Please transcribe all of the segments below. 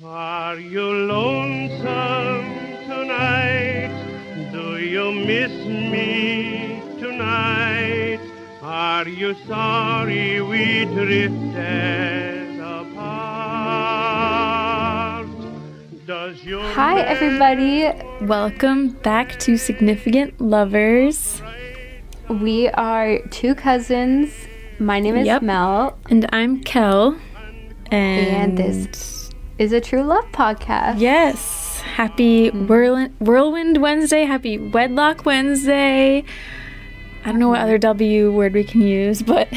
Are you lonesome tonight? Do you miss me tonight? Are you sorry we drifted apart? Does your Hi everybody, welcome back to Significant Lovers. We are two cousins. My name is Mel. And I'm Kel. And this is a True Love podcast. Yes. Happy Whirlwind Wednesday. Happy Wedlock Wednesday. I don't know what other W word we can use, but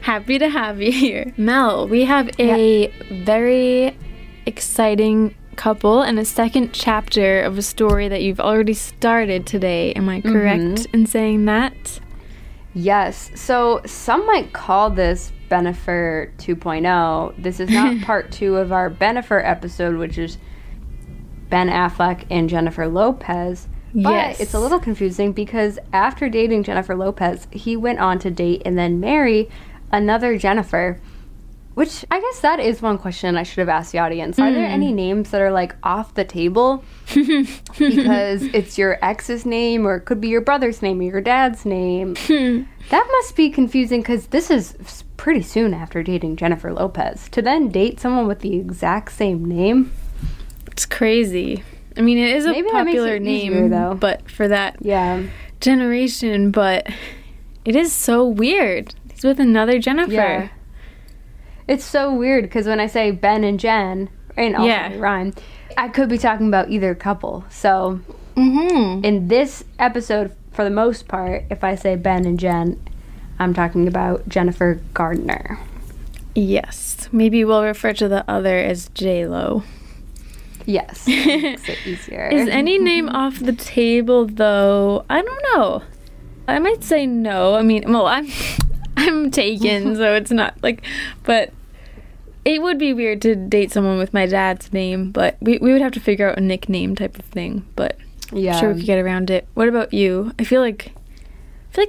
happy to have you here. Mel, we have a very exciting couple and a second chapter of a story that you've already started today. Am I correct in saying that? Yes. So some might call this Bennifer 2.0. This is not part 2 of our Bennifer episode, which is Ben Affleck and Jennifer Lopez. But it's a little confusing because after dating Jennifer Lopez, he went on to date and then marry another Jennifer, which I guess that is one question I should have asked the audience. Are there any names that are like off the table because it's your ex's name, or it could be your brother's name or your dad's name? That must be confusing because this is pretty soon after dating Jennifer Lopez. To then date someone with the exact same name? It's crazy. I mean, it is a popular name, easier, though. But for that generation, but it is so weird. He's with another Jennifer. Yeah. It's so weird because when I say Ben and Jen, and also rhyme, I could be talking about either couple. So in this episode, for the most part, if I say Ben and Jen, I'm talking about Jennifer Garner. Yes. Maybe we'll refer to the other as J-Lo. Yes. Makes it easier. Is any name off the table, though? I don't know. I might say no. I mean, well, I'm taken, so it's not like, but it would be weird to date someone with my dad's name, but we would have to figure out a nickname type of thing, but I'm sure we could get around it. What about you? I feel like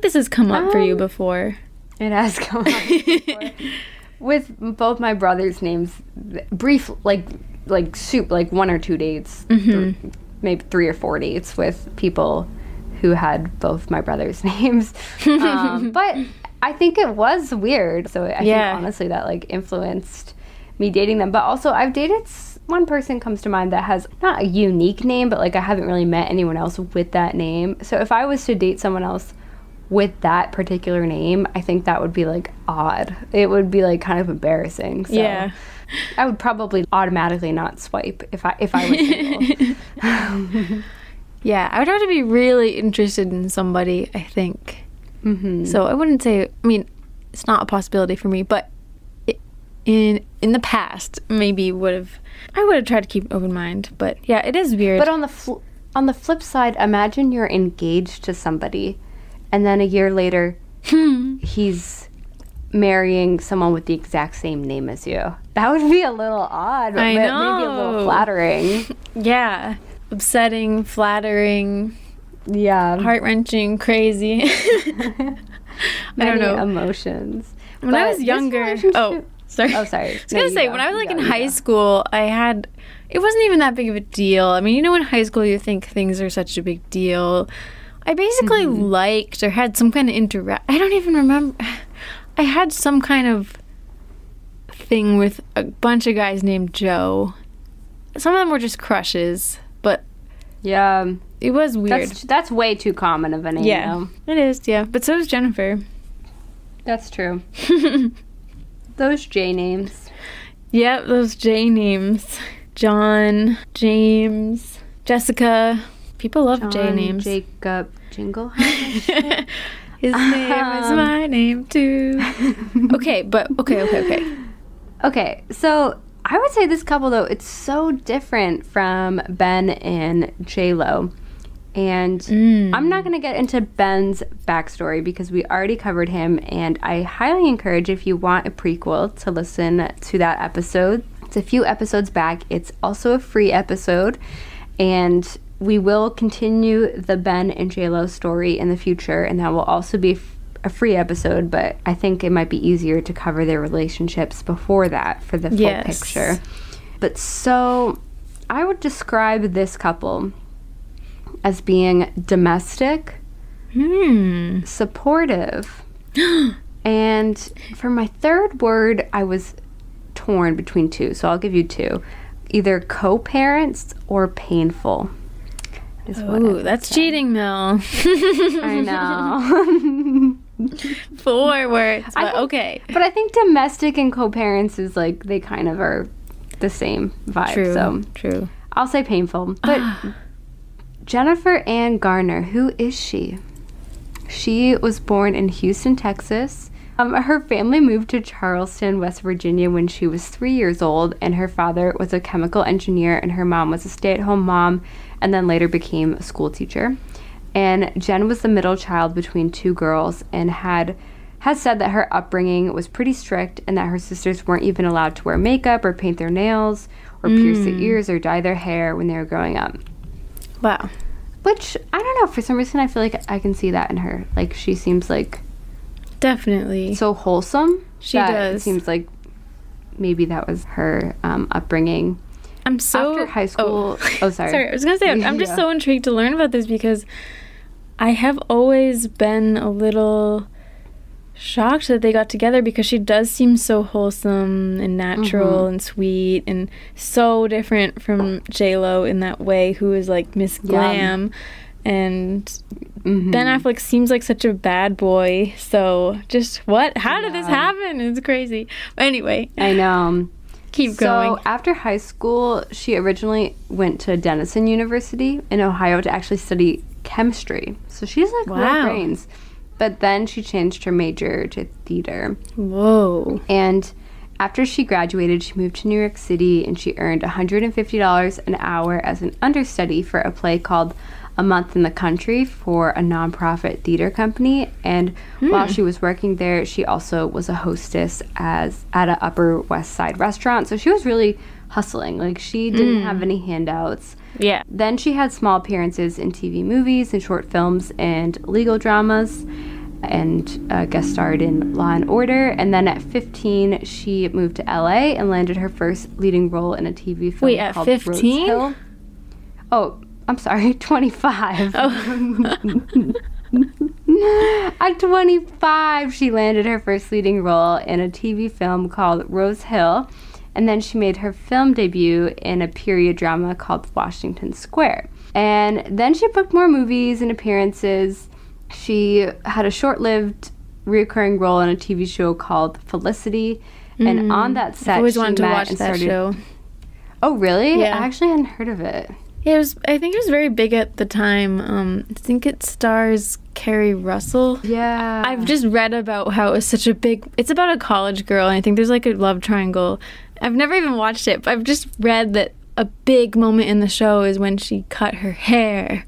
this has come up for you before. It has come up before. With both my brother's names, brief, like soup, like 1 or 2 dates, maybe 3 or 4 dates with people who had both my brother's names. But I think it was weird. So I think honestly that like influenced me dating them. But also I've dated one person comes to mind that has not a unique name, but like I haven't really met anyone else with that name. So if I was to date someone else with that particular name, I think that would be like odd. It would be like kind of embarrassing. So I would probably automatically not swipe if I was single. Yeah, I would have to be really interested in somebody, I think. So I wouldn't say, I mean, it's not a possibility for me, but in the past, maybe I would have tried to keep an open mind. But yeah, it is weird. But on the flip side, imagine you're engaged to somebody, and then a year later, he's marrying someone with the exact same name as you. That would be a little odd, but maybe a little flattering. Yeah, upsetting, flattering. Yeah. Heart-wrenching, crazy. I don't know. Emotions. When I was younger... Sorry. Oh, sorry. I was going to say, when I was like in high school, it wasn't even that big of a deal. I mean, in high school you think things are such a big deal. I basically liked or had some kind of I don't even remember. I had some kind of thing with a bunch of guys named Joe. Some of them were just crushes, but... Yeah. It was weird. That's way too common of a name, though. It is, yeah. But so is Jennifer. That's true. Those J names. Yeah, those J names. John, James, Jessica. People love J names. Jacob, Jingle. His name is my name, too. Okay, so... I would say this couple, though, it's so different from Ben and J-Lo. And I'm not going to get into Ben's backstory because we already covered him. And I highly encourage, if you want a prequel, to listen to that episode. It's a few episodes back. It's also a free episode. And we will continue the Ben and J-Lo story in the future. And that will also be a free episode, but I think it might be easier to cover their relationships before that for the full picture. But so I would describe this couple as being domestic, supportive, and for my third word, I was torn between two, so I'll give you two. Either co-parents or painful. Oh, that's cheating, Mel. I know. 4 words, but okay. But I think domestic and co-parents is like, they kind of are the same vibe. True, so true. I'll say painful. But Jennifer Ann Garner, who is she? She was born in Houston, Texas. Her family moved to Charleston, West Virginia when she was 3 years old, and her father was a chemical engineer and her mom was a stay-at-home mom and then later became a school teacher. And Jen was the middle child between two girls and has said that her upbringing was pretty strict and that her sisters weren't even allowed to wear makeup or paint their nails or pierce their ears or dye their hair when they were growing up. Wow. Which, I don't know, for some reason I feel like I can see that in her. Like, she seems like... Definitely. So wholesome. She does. It seems like maybe that was her upbringing. After high school... Oh, sorry. Sorry, I was going to say, I'm just so intrigued to learn about this because I have always been a little shocked that they got together because she does seem so wholesome and natural and sweet and so different from J-Lo in that way, who is like Miss Glam. And Ben Affleck seems like such a bad boy. So just what? How did this happen? It's crazy. But anyway. I know. Keep going. So after high school, she originally went to Denison University in Ohio to actually study chemistry. So she's like real brains. But then she changed her major to theater. Whoa. And after she graduated, she moved to New York City and she earned $150 an hour as an understudy for a play called A Month in the Country for a nonprofit theater company. And while she was working there, she also was a hostess at an Upper West Side restaurant. So she was really hustling. Like, she didn't have any handouts. Yeah. Then she had small appearances in TV movies and short films and legal dramas and guest starred in Law and Order. And then at 15, she moved to LA and landed her first leading role in a TV film called Rose 15? Hill. Oh, I'm sorry, 25. Oh. At 25, she landed her first leading role in a TV film called Rose Hill. And then she made her film debut in a period drama called Washington Square. And then she booked more movies and appearances. She had a short-lived recurring role in a TV show called Felicity. And on that set, I always she wanted to met watch and that started... show. Oh, really? Yeah. I actually hadn't heard of it. Yeah, I think it was very big at the time. I think it stars Carrie Russell. Yeah. I've just read about how it's such a big... It's about a college girl, and I think there's like a love triangle. I've never even watched it, but I've just read that a big moment in the show is when she cut her hair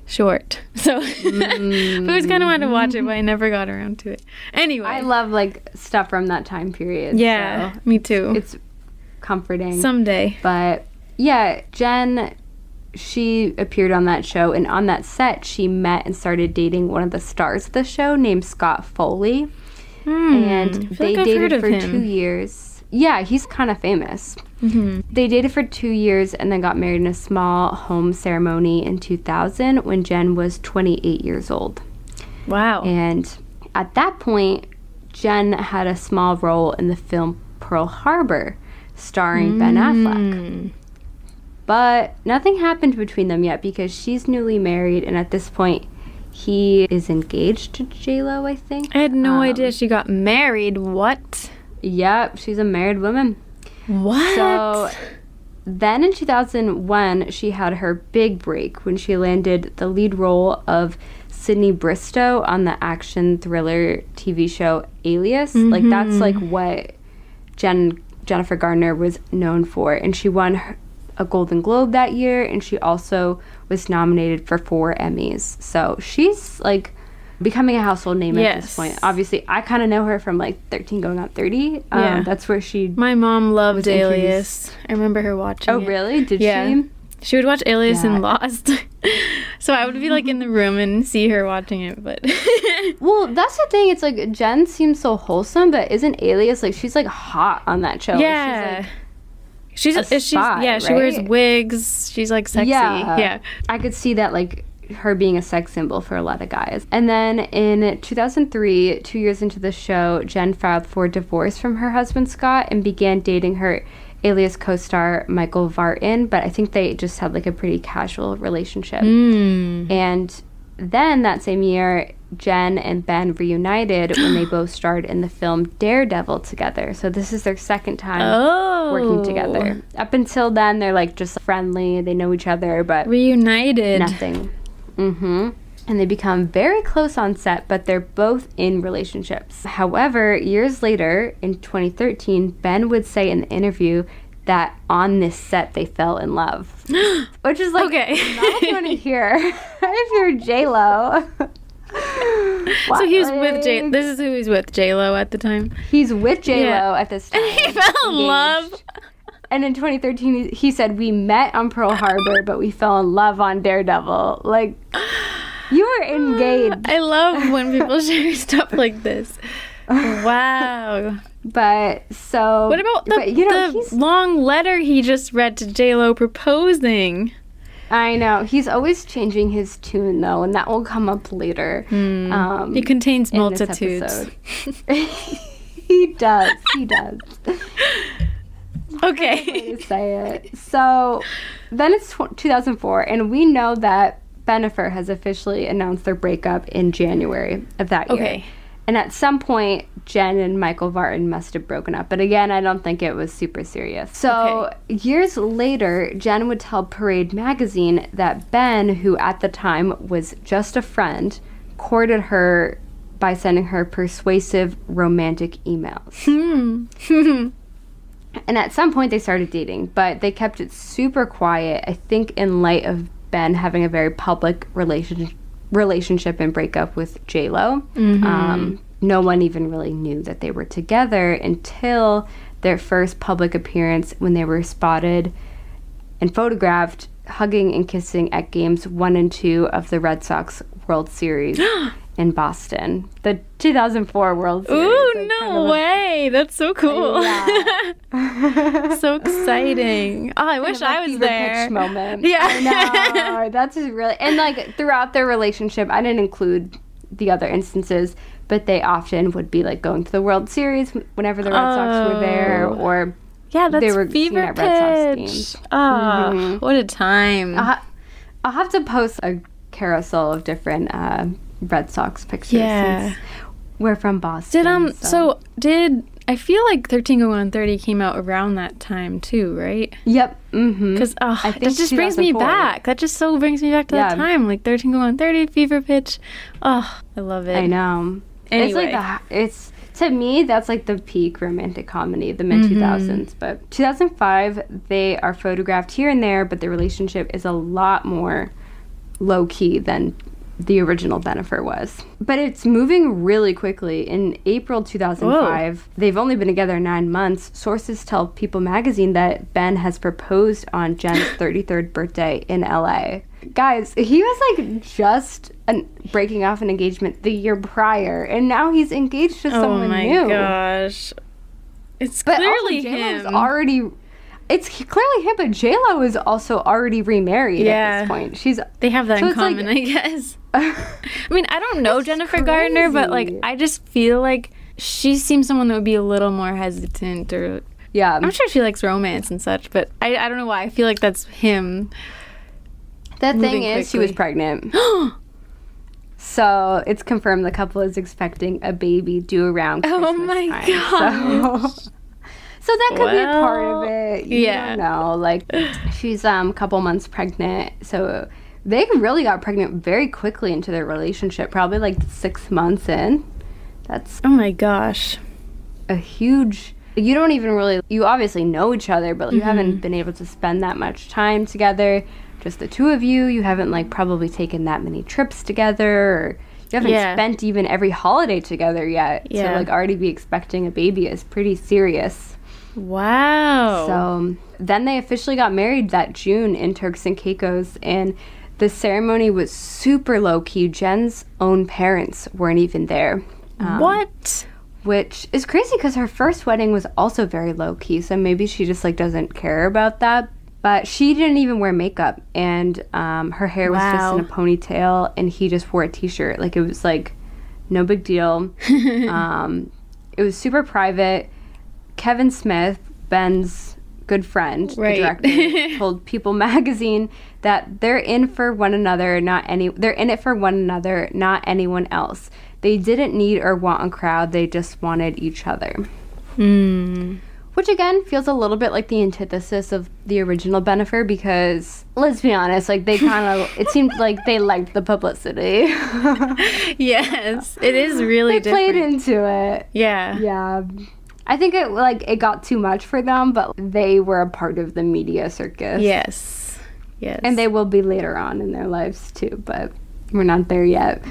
short. So I always kind of wanted to watch it, but I never got around to it. Anyway. I love, like, stuff from that time period. Yeah, so me too. It's comforting. Someday. But, yeah, Jen... She appeared on that show, and on that set, she met and started dating one of the stars of the show named Scott Foley. And they dated for 2 years. Yeah, he's kind of famous. They dated for 2 years and then got married in a small home ceremony in 2000 when Jen was 28 years old. Wow. And at that point, Jen had a small role in the film Pearl Harbor, starring Ben Affleck. But nothing happened between them yet because she's newly married, and at this point, he is engaged to J-Lo, I think. I had no idea she got married. What? Yep, she's a married woman. What? So then in 2001, she had her big break when she landed the lead role of Sydney Bristow on the action thriller TV show Alias. Like, that's like what Jennifer Garner was known for, and she won a Golden Globe that year, and she also was nominated for 4 Emmys. So she's like becoming a household name at this point. Obviously, I kind of know her from like 13 going on 30. That's where my mom loved Alias. I remember her watching it. Oh, really? Did she? She would watch Alias and Lost. So I would be like in the room and see her watching it, but well, that's the thing. It's like Jen seems so wholesome, but isn't Alias like she's like hot on that show? Yeah. She's spy, yeah, she right? wears wigs. She's like sexy. Yeah. I could see that, like, her being a sex symbol for a lot of guys. And then in 2003, 2 years into the show, Jen filed for divorce from her husband Scott and began dating her Alias co-star Michael Vartan, but I think they just had like a pretty casual relationship. And then that same year, Jen and Ben reunited when they both starred in the film Daredevil together. So this is their second time working together. Up until then, they're like just friendly. They know each other, but reunited. Nothing. And they become very close on set, but they're both in relationships. However, years later, in 2013, Ben would say in the interview that on this set they fell in love. Which is like, okay. not what you want to hear if you're J-Lo. So he was with J. This is who he's with, J-Lo at the time. He's with J-Lo at this time. He fell in love. And in 2013, he said, we met on Pearl Harbor, but we fell in love on Daredevil. Like, you were engaged. I love when people share stuff like this. Wow. But so... What about the long letter he just read to J-Lo proposing? I know. He's always changing his tune, though, and that will come up later. He contains multitudes. He does. He does. Okay. Way to say it. So then it's 2004, and we know that Bennifer has officially announced their breakup in January of that year. Okay. And at some point, Jen and Michael Vartan must have broken up. But again, I don't think it was super serious. So years later, Jen would tell Parade magazine that Ben, who at the time was just a friend, courted her by sending her persuasive romantic emails. And at some point, they started dating, but they kept it super quiet, I think in light of Ben having a very public relationship and breakup with J-Lo. No one even really knew that they were together until their first public appearance when they were spotted and photographed hugging and kissing at games 1 and 2 of the Red Sox World Series in Boston. The 2004 World Series. Ooh, like, no way. That's so cool. So exciting. Oh, I wish I was there. Pitch moment. Yeah. I know. That's just really... And, like, throughout their relationship, I didn't include the other instances, but they often would be, like, going to the World Series whenever the Red Sox were there, or... Yeah, that's they were fever at pitch. Red Sox games. Oh, what a time. I'll have to post a carousel of different Red Sox pictures. Yeah. Since we're from Boston. Did I feel like 13-01-30 came out around that time too, right? Yep. Because that just brings me back. That just so brings me back to that time. Like 13-01-30, fever pitch. Oh, I love it. I know. Anyway. It's to me, that's like the peak romantic comedy of the mid-2000s. But 2005, they are photographed here and there, but the relationship is a lot more low-key than the original Bennifer was. But it's moving really quickly. In April 2005, they've only been together 9 months. Sources tell People magazine that Ben has proposed on Jen's 33rd birthday in LA. Guys, he was like just breaking off an engagement the year prior, and now he's engaged to someone new. Oh my gosh. It's clearly him. It's clearly him, but J-Lo is also already remarried at this point. They have that in common, like, I guess. I mean, I don't know Jennifer Garner, but like I just feel like she seems someone that would be a little more hesitant, or I'm sure she likes romance and such, but I don't know why. I feel like that's him. The thing is, she was pregnant. So it's confirmed the couple is expecting a baby due around Christmas time. Oh my god. So that could be a part of it. You don't know. Like, she's a couple months pregnant. So they really got pregnant very quickly into their relationship, probably like 6 months in. That's... Oh my gosh. A huge... You don't even really... You obviously know each other, but you haven't been able to spend that much time together. Just the two of you. You haven't, like, probably taken that many trips together, or you haven't spent even every holiday together yet. So, like, already be expecting a baby is pretty serious. Wow. So then they officially got married that June in Turks and Caicos, and the ceremony was super low-key. Jen's own parents weren't even there. What? which is crazy because her first wedding was also very low-key, so maybe she just, like, doesn't care about that. But she didn't even wear makeup, and her hair was just in a ponytail, and he just wore a t-shirt. Like, it was, like, no big deal. It was super private. Kevin Smith, Ben's good friend, the director, told People magazine that they're in for one another, they're in it for one another, not anyone else. They didn't need or want a crowd, they just wanted each other. Which again feels a little bit like the antithesis of the original Bennifer, because let's be honest, like they kind of, it seemed like they liked the publicity. Yes, it is really they different. played into it. Yeah. I think it got too much for them, but they were a part of the media circus. Yes. And they will be later on in their lives too, but we're not there yet.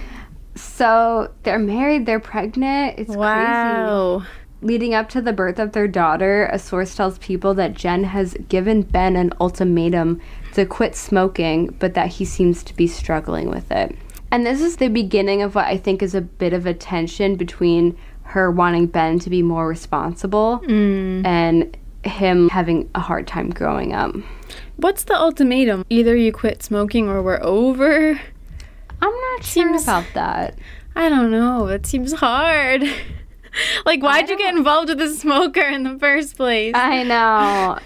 So they're married, they're pregnant. It's crazy. Leading up to the birth of their daughter, a source tells People that Jen has given Ben an ultimatum to quit smoking, but that he seems to be struggling with it. And this is the beginning of what I think is a bit of a tension between her wanting Ben to be more responsible and him having a hard time growing up. What's the ultimatum? Either you quit smoking or we're over? I'm not sure about that. I don't know. It seems hard. Like, why'd you get involved with a smoker in the first place? I know.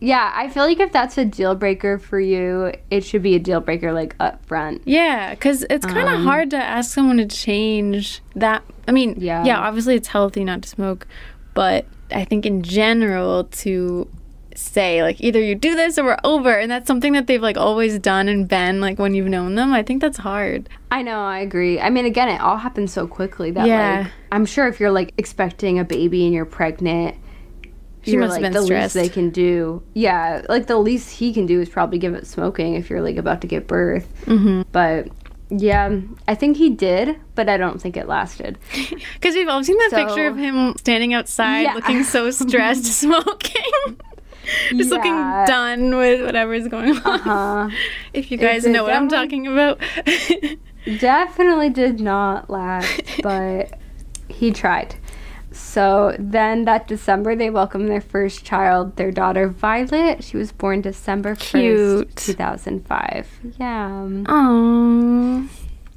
Yeah, I feel like if that's a deal breaker for you, it should be a deal breaker, like, up front. Yeah, because it's kind of hard to ask someone to change that. I mean, yeah, obviously it's healthy not to smoke, but I think in general to say, like, either you do this or we're over, and that's something that they've, like, always done and been, like, when you've known them, I think that's hard. I know, I agree. I mean, again, it all happens so quickly that, like, I'm sure if you're, like, expecting a baby and you're pregnant, she must have been the stressed. least they can do. Yeah, like, the least he can do is probably give up smoking if you're, like, about to give birth. But, yeah, I think he did, but I don't think it lasted. Because we've all seen that picture of him standing outside looking so stressed, smoking. Just looking done with whatever's going on. If you guys know what I'm talking about. Definitely did not last, but he tried. So then that December, they welcomed their first child, their daughter Violet. She was born December 1st, 2005. Yeah. Aww.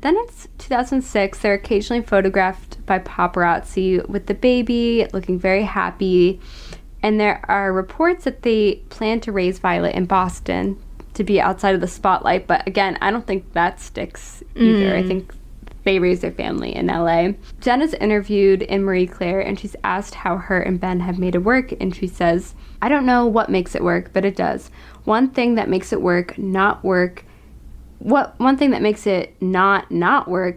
Then it's 2006. They're occasionally photographed by paparazzi with the baby, looking very happy. And there are reports that they plan to raise Violet in Boston to be outside of the spotlight. But again, I don't think that sticks either. I think they raised their family in LA. Jen is interviewed in Marie Claire, and she's asked how her and Ben have made it work. And she says, I don't know what makes it work, but it does. One thing that makes it not work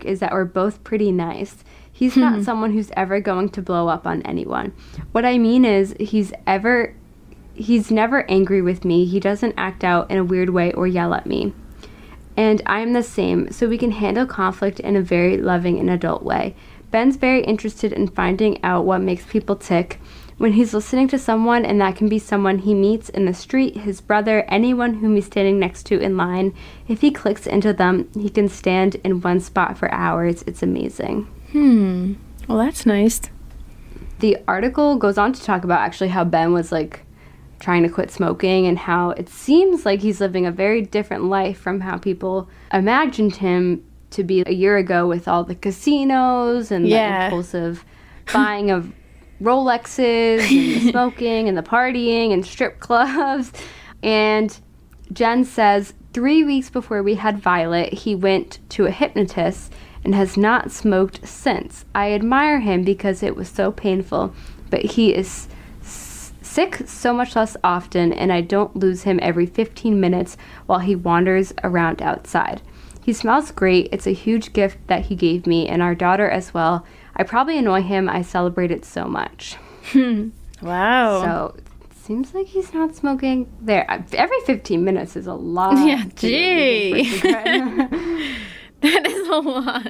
is that we're both pretty nice. He's not someone who's ever going to blow up on anyone. What I mean is he's never angry with me. He doesn't act out in a weird way or yell at me. And I'm the same, so we can handle conflict in a very loving and adult way. Ben's very interested in finding out what makes people tick. When he's listening to someone, and that can be someone he meets in the street, his brother, anyone whom he's standing next to in line, if he clicks into them, he can stand in one spot for hours. It's amazing. Well, that's nice. The article goes on to talk about actually how Ben was, like, trying to quit smoking and how it seems like he's living a very different life from how people imagined him to be a year ago, with all the casinos and the impulsive buying of Rolexes and the smoking and the partying and strip clubs. And Jen says 3 weeks before we had Violet, he went to a hypnotist and has not smoked since. I admire him because it was so painful, but he is sick so much less often, and I don't lose him every 15 minutes while he wanders around outside. He smells great. It's a huge gift that he gave me and our daughter as well. I probably annoy him. I celebrate it so much. Wow. So it seems like he's not smoking there. Every 15 minutes is a lot. Yeah, gee. That is a lot.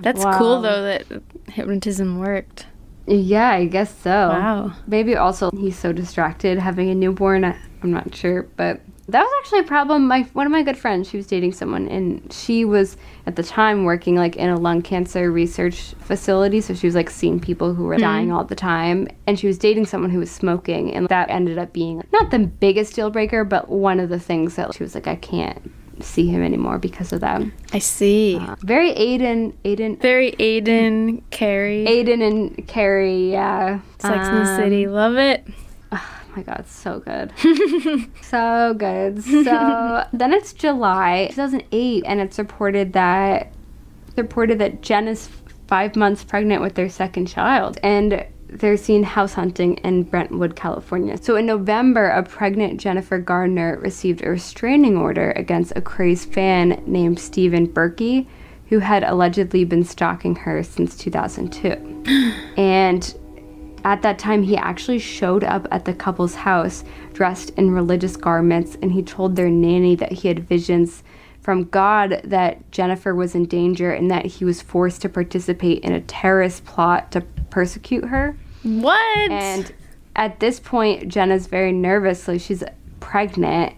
That's cool, though, that hypnotism worked. Yeah, I guess so. Wow. Maybe also he's so distracted having a newborn. I'm not sure, but That was actually a problem. One of my good friends, she was dating someone, and she was at the time working like in a lung cancer research facility, so she was like seeing people who were dying all the time, and she was dating someone who was smoking, and that ended up being not the biggest deal breaker, but one of the things that she was like, I can't see him anymore because of that. I see. Very Aiden. Very Aiden, Carrie. Aiden and Carrie, yeah. Sex in the City, love it. Oh my god, so good. So good. So then it's July 2008, and it's reported that Jen is 5 months pregnant with their second child, and they're seen house hunting in Brentwood, California. So in November, a pregnant Bennifer Garner received a restraining order against a crazed fan named Stephen Berkey, who had allegedly been stalking her since 2002. And at that time, he actually showed up at the couple's house dressed in religious garments, and he told their nanny that he had visions from God that Bennifer was in danger and that he was forced to participate in a terrorist plot to persecute her. What? And at this point, Jenna's very nervous, so she's pregnant,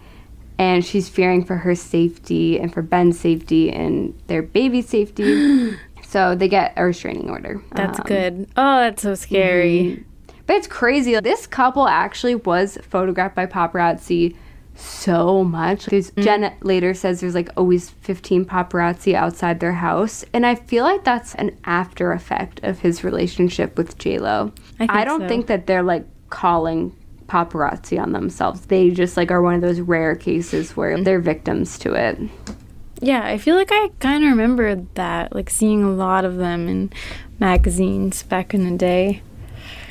and she's fearing for her safety and for Ben's safety and their baby's safety. So they get a restraining order. That's good. Oh, that's so scary. But it's crazy. This couple actually was photographed by paparazzi so much. Jen later says there's like always 15 paparazzi outside their house. And I feel like that's an after effect of his relationship with J-Lo. I don't think that they're like calling paparazzi on themselves. They just like are one of those rare cases where they're victims to it. Yeah, I feel like I kind of remember that, like seeing a lot of them in magazines back in the day.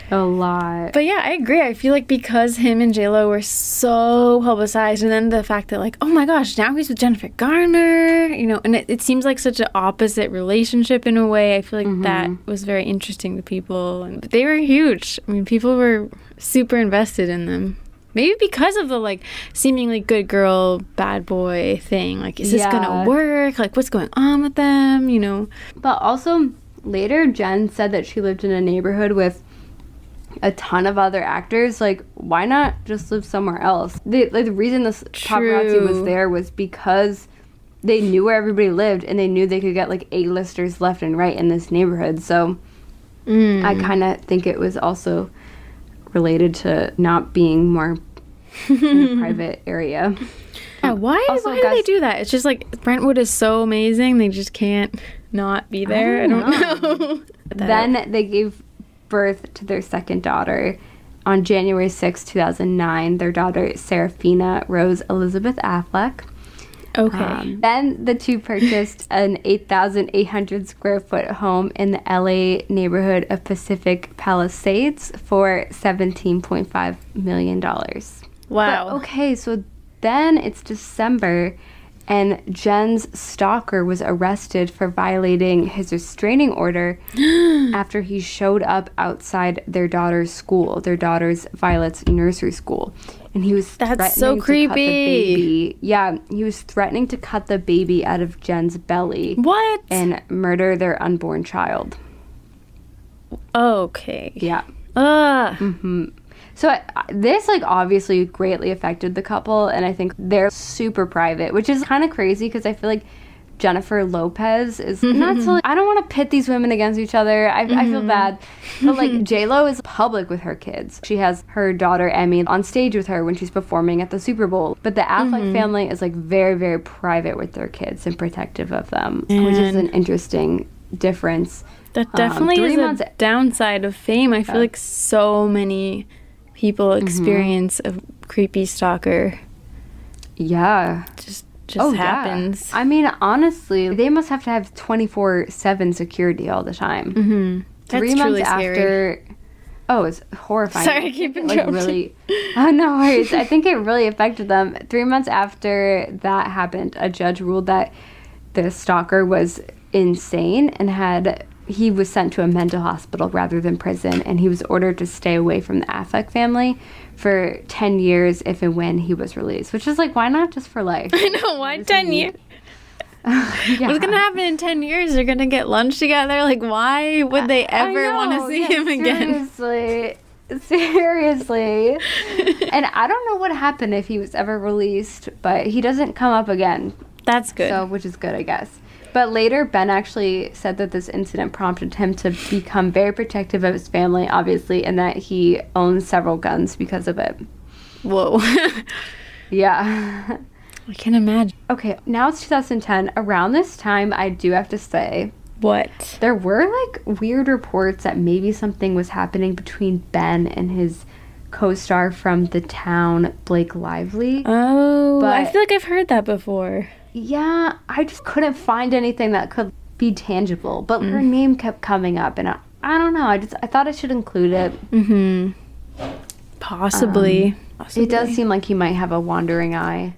A lot. But yeah, I agree. I feel like because him and J-Lo were so publicized, and then the fact that like, oh my gosh, now he's with Bennifer Garner, you know, and it seems like such an opposite relationship in a way. I feel like that was very interesting to people. And they were huge. I mean, people were super invested in them. Maybe because of the, like, seemingly good girl, bad boy thing. Like, is this gonna work? Like, what's going on with them, you know? But also, later, Jen said that she lived in a neighborhood with a ton of other actors. Like, why not just live somewhere else? The reason this paparazzi was there was because they knew where everybody lived, and they knew they could get, like, A-listers left and right in this neighborhood. So, I kind of think it was also related to not being more in a private area. Yeah, why do they do that? It's just like Brentwood is so amazing, they just can't not be there. I don't know. Then they gave birth to their second daughter on January 6, 2009. Their daughter, Serafina Rose Elizabeth Affleck. Okay. Then the two purchased an 8,800 square foot home in the LA neighborhood of Pacific Palisades for $17.5 million. Wow. But, okay, so then it's December, and Jen's stalker was arrested for violating his restraining order after he showed up outside their daughter's school, their daughter's Violet's nursery school. And he was threatening so creepy. to cut the baby. Yeah, he was threatening to cut the baby out of Jen's belly. What? And murder their unborn child. Okay. Yeah. Ugh. So this, like, obviously greatly affected the couple, and I think they're super private, which is kind of crazy because I feel like Jennifer Lopez is not so... I don't want to pit these women against each other. I feel bad. But, like, J-Lo is public with her kids. She has her daughter, Emmy, on stage with her when she's performing at the Super Bowl. But the Affleck family is, like, very, very private with their kids and protective of them, which is an interesting difference. That definitely is a downside of fame. I feel like so many people experience a creepy stalker. Yeah. Just happens. Yeah. I mean, honestly, they must have to have 24/7 security all the time. That's 3 months truly after... Scary. Oh, it's horrifying. Sorry, I keep interrupting. Oh, no worries. I think it really affected them. 3 months after that happened, a judge ruled that the stalker was insane and he was sent to a mental hospital rather than prison, and he was ordered to stay away from the Affleck family for 10 years if and when he was released. Which is like, why not just for life? I know, why 10 years? Yeah. What's going to happen in 10 years? They're going to get lunch together? Like, why would they ever want to see him again? Seriously. Seriously. And I don't know what happened if he was ever released, but he doesn't come up again. That's good. So, which is good, I guess. But later, Ben actually said that this incident prompted him to become very protective of his family, obviously, and that he owns several guns because of it. Whoa. Yeah. I can imagine. Okay, now it's 2010. Around this time, I do have to say, What? there were, like, weird reports that maybe something was happening between Ben and his co-star from The Town, Blake Lively. Oh, But- I feel like I've heard that before. Yeah, I just couldn't find anything that could be tangible. But her name kept coming up, and I don't know. I thought I should include it. Mm-hmm. Possibly. It does seem like he might have a wandering eye.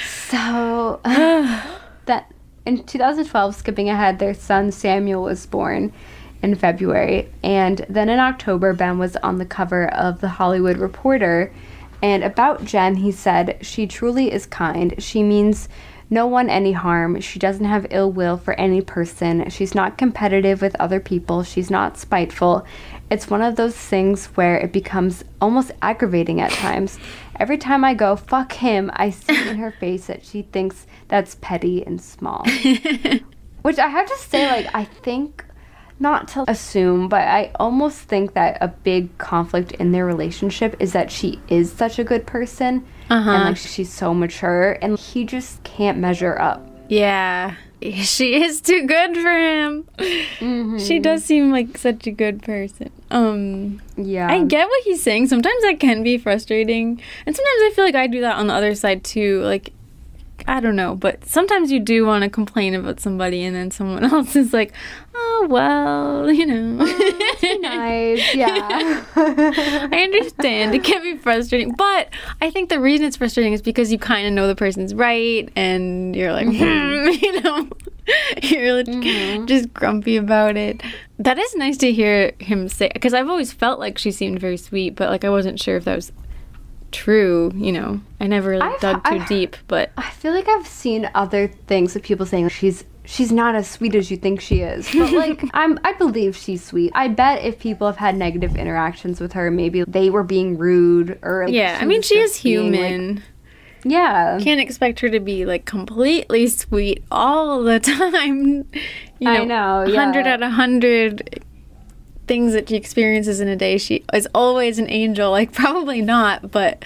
So, that in 2012, skipping ahead, their son Samuel was born in February. And then in October, Ben was on the cover of The Hollywood Reporter. And about Jen, he said, "She truly is kind. She means no one any harm. She doesn't have ill will for any person. She's not competitive with other people. She's not spiteful. It's one of those things where it becomes almost aggravating at times. Every time I go, fuck him, I see in her face that she thinks that's petty and small." Which I have to say, like, I think, not to assume, but I almost think that a big conflict in their relationship is that she is such a good person. And, like, she's so mature, and he just can't measure up. Yeah. She is too good for him. Mm-hmm. She does seem like such a good person. Yeah. I get what he's saying. Sometimes that can be frustrating. And sometimes I feel like I do that on the other side too. Like, I don't know, but sometimes you do want to complain about somebody and then someone else is like, oh, well, you know. That's nice, yeah. I understand. It can be frustrating. But I think the reason it's frustrating is because you kind of know the person's right and you're like, you know, you're like just grumpy about it. That is nice to hear him say, because I've always felt like she seemed very sweet, but like I wasn't sure if that was true, you know. I never really dug too deep, but I feel like I've seen other things of people saying she's not as sweet as you think she is. But like I believe she's sweet. I bet if people have had negative interactions with her, maybe they were being rude or like, yeah, I mean she is human. Like, yeah. Can't expect her to be like completely sweet all the time. You know, I know, yeah. 100 out of 100 things that she experiences in a day, she is always an angel. Like, probably not, but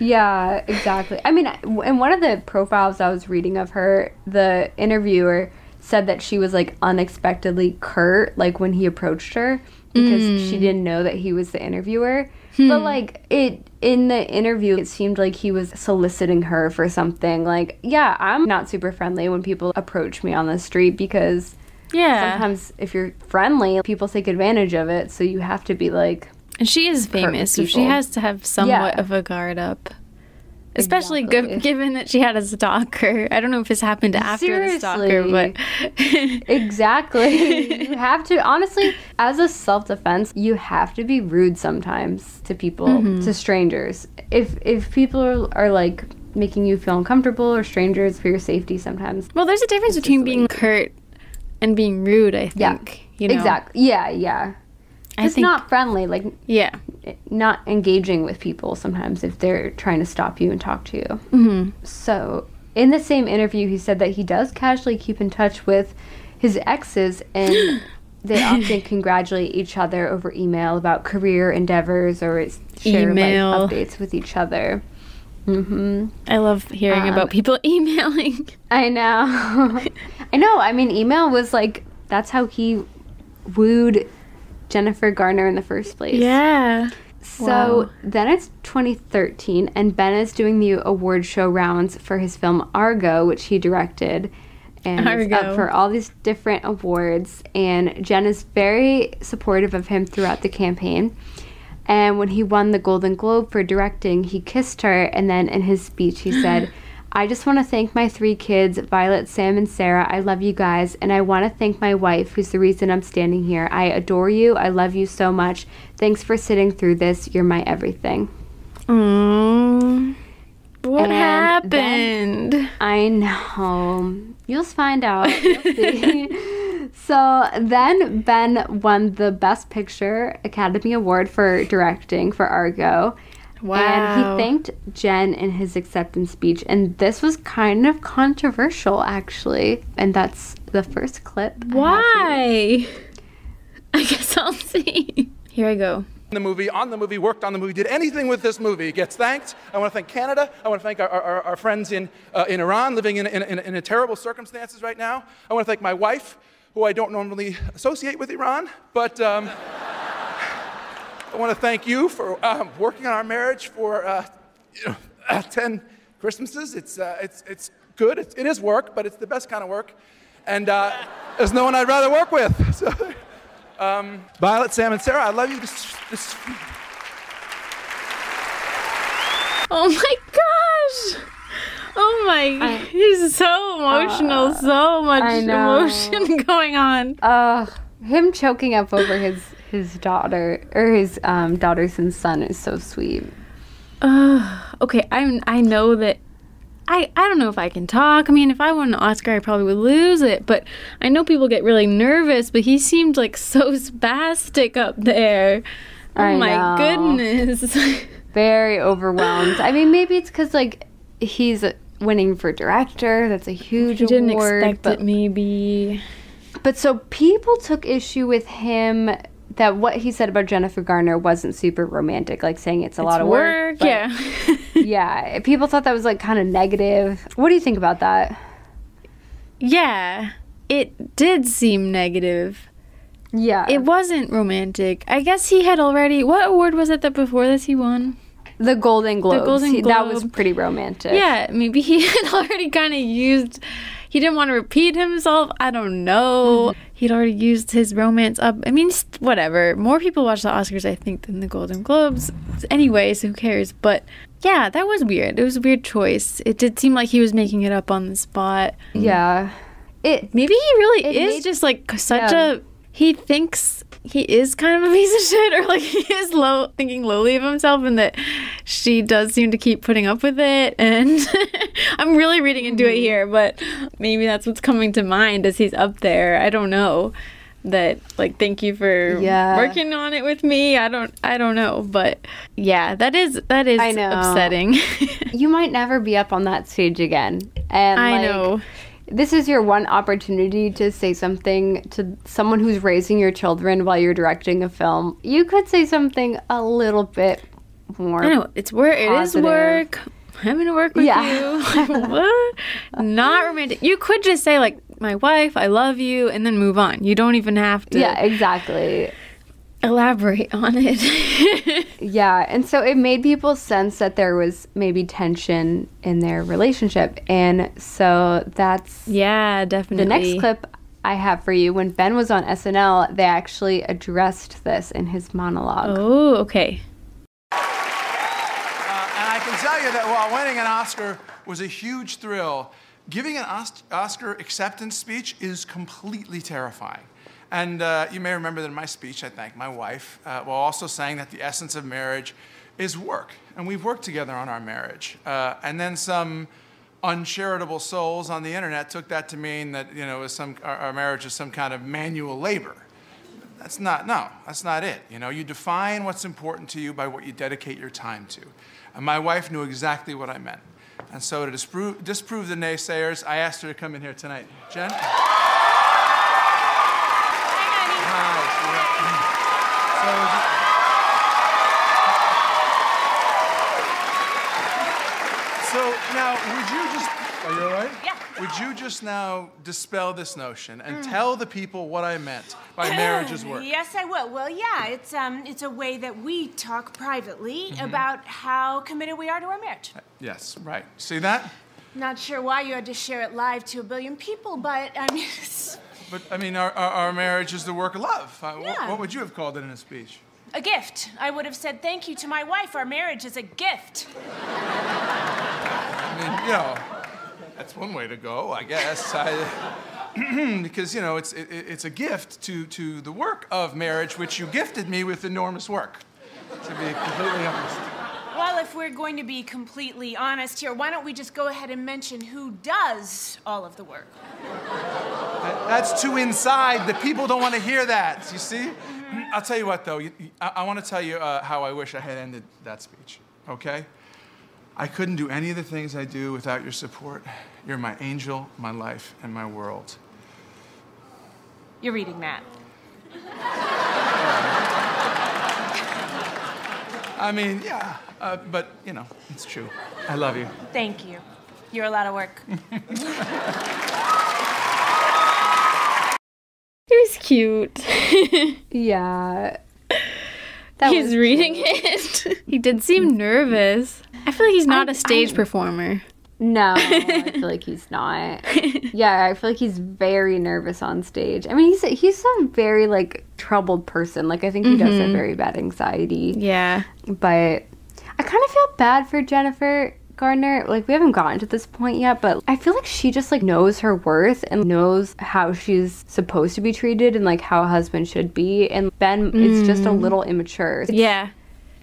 yeah, exactly. I mean, in one of the profiles I was reading of her, the interviewer said that she was like unexpectedly curt, like when he approached her, because she didn't know that he was the interviewer. But like in the interview, it seemed like he was soliciting her for something. Like, yeah, I'm not super friendly when people approach me on the street because sometimes if you're friendly, people take advantage of it. So you have to be like, and she is famous, so she has to have somewhat of a guard up. Especially given that she had a stalker. I don't know if this happened after the stalker, but exactly. You have to, honestly, as a self-defense, you have to be rude sometimes to people, to strangers. If people are like making you feel uncomfortable, or strangers, for your safety sometimes. Well, there's a difference between being curt and being rude, I think. You know? Exactly. Yeah. It's not friendly, like, not engaging with people sometimes if they're trying to stop you and talk to you. So, in the same interview, he said that he does casually keep in touch with his exes, and they often congratulate each other over email about career endeavors or share life updates with each other. I love hearing about people emailing. I know. I mean, email was like, that's how he wooed Jennifer Garner in the first place. Yeah. So then it's 2013, and Ben is doing the award show rounds for his film Argo, which he directed. And it's up for all these different awards. And Jen is very supportive of him throughout the campaign. And when he won the Golden Globe for directing, he kissed her. And then in his speech, he said, "I just want to thank my 3 kids, Violet, Sam, and Sarah. I love you guys. And I want to thank my wife, who's the reason I'm standing here. I adore you. I love you so much. Thanks for sitting through this. You're my everything." What happened? I know. You'll find out. You'll see. So then Ben won the Best Picture Academy Award for directing for Argo. Wow. And he thanked Jen in his acceptance speech. And this was kind of controversial, actually. And that's the first clip. Why? I guess I'll see. Here I go. The movie, on the movie, worked on the movie, did anything with this movie, gets thanked. I want to thank Canada. I want to thank our friends in Iran living in terrible circumstances right now. I want to thank my wife, who I don't normally associate with Iran, but I want to thank you for working on our marriage for 10 Christmases. It's good. It is work, but it's the best kind of work. And there's no one I'd rather work with. So, Violet, Sam, and Sarah, I love you. Oh my gosh! Oh my, he's so emotional, so much emotion going on. Him choking up over his daughter, or his daughters and son is so sweet. Okay, I know that, I don't know if I can talk. I mean, if I won an Oscar, I probably would lose it. But I know people get really nervous, but he seemed like so spastic up there. Oh my goodness. Very overwhelmed. I mean, maybe it's because, like, he's winning for director. That's a huge award. Didn't expect it, maybe. But so people took issue with him that what he said about Jennifer Garner wasn't super romantic, like saying it's a lot of work. Yeah. Yeah, people thought that was like kind of negative. What do you think about that? Yeah, it did seem negative. Yeah. It wasn't romantic. I guess he had already, what award was it that before this he won? The Golden Globes. The Golden Globe. That was pretty romantic. Yeah, maybe he had already kind of used, he didn't want to repeat himself. I don't know. He'd already used his romance up. I mean, whatever. More people watch the Oscars, I think, than the Golden Globes. Anyway, so who cares? But yeah, that was weird. It was a weird choice. It did seem like he was making it up on the spot. Yeah. Maybe he really is just like such a, he thinks he is kind of a piece of shit, or like he is thinking lowly of himself, and that she does seem to keep putting up with it. And I'm really reading into it here, but maybe that's what's coming to mind as he's up there. I don't know. That, like, thank you for working on it with me. I don't know, but yeah, that is upsetting. You might never be up on that stage again. And I know. This is your one opportunity to say something to someone who's raising your children while you're directing a film. You could say something a little bit more. I know, it's work. It is work. I'm gonna work with you. What? Not romantic. You could just say, like, my wife, I love you, and then move on. You don't even have to. Yeah, exactly. Elaborate on it. Yeah, and so it made people sense that there was maybe tension in their relationship. And so that's... Yeah, definitely. The next clip I have for you, when Ben was on SNL, they actually addressed this in his monologue. Oh, okay. And I can tell you that while winning an Oscar was a huge thrill, giving an Oscar acceptance speech is completely terrifying. And you may remember that in my speech, I thanked my wife, while also saying that the essence of marriage is work. And we've worked together on our marriage. And then some uncharitable souls on the internet took that to mean that, you know, our marriage is some kind of manual labor. That's not it. You know, you define what's important to you by what you dedicate your time to. And my wife knew exactly what I meant. And so to disprove the naysayers, I asked her to come in here tonight. Jen? So now, would you just, are you all right? Yeah. Would you just now dispel this notion and tell the people what I meant by marriage is work? Yes, I will. Well, yeah, it's a way that we talk privately about how committed we are to our marriage. Yes, right. See that? Not sure why you had to share it live to 1 billion people, but I mean... But, I mean, our marriage is the work of love. Yeah. What would you have called it in a speech? A gift. I would have said, thank you to my wife. Our marriage is a gift. I mean, you know, that's one way to go, I guess. Because, you know, it's a gift to the work of marriage, which you gifted me with enormous work, to be completely honest. Well, if we're going to be completely honest here, why don't we just go ahead and mention who does all of the work? That's too inside. The people don't want to hear that. You see? I'll tell you what, though. I want to tell you how I wish I had ended that speech, okay? I couldn't do any of the things I do without your support. You're my angel, my life, and my world. You're reading that. I mean, yeah, but, you know, it's true. I love you. Thank you. You're a lot of work. He was cute. Yeah. He's reading it. He did seem nervous. I feel like he's not a stage performer. No, I feel like he's not. Yeah, I feel like he's very nervous on stage. I mean, he's a very, like, troubled person. Like, I think he does have very bad anxiety. Yeah. But I kind of feel bad for Jennifer Garner. Like, we haven't gotten to this point yet, but I feel like she just, like, knows her worth and knows how she's supposed to be treated and, like, how a husband should be. And Ben is just a little immature. Yeah.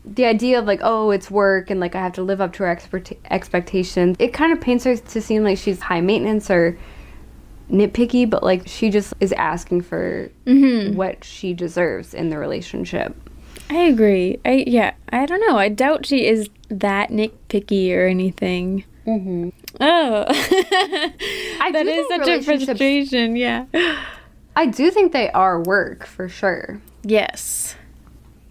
The idea of, like, oh, it's work and, like, I have to live up to her expectations, it kind of paints her to seem like she's high maintenance or nitpicky, but, like, she just is asking for what she deserves in the relationship. I agree. I don't know. I doubt she is that nitpicky or anything. Oh. That is such a frustration, yeah. I do think they are work, for sure. Yes.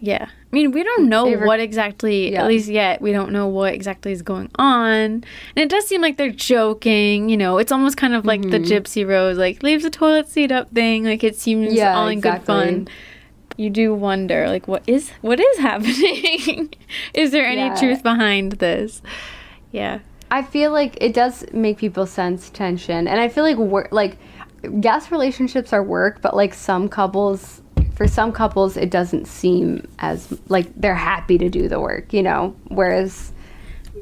Yeah. I mean, we don't know what exactly, at least yet, we don't know what exactly is going on. And it does seem like they're joking, you know. It's almost kind of like the Gypsy Rose, like, leaves the toilet seat up thing. Like, it seems all in good fun. You do wonder, like, what is happening? Is there any truth behind this? Yeah. I feel like it does make people sense tension. And I feel like, yes, relationships are work, but, like, for some couples, it doesn't seem as, like, they're happy to do the work, you know? Whereas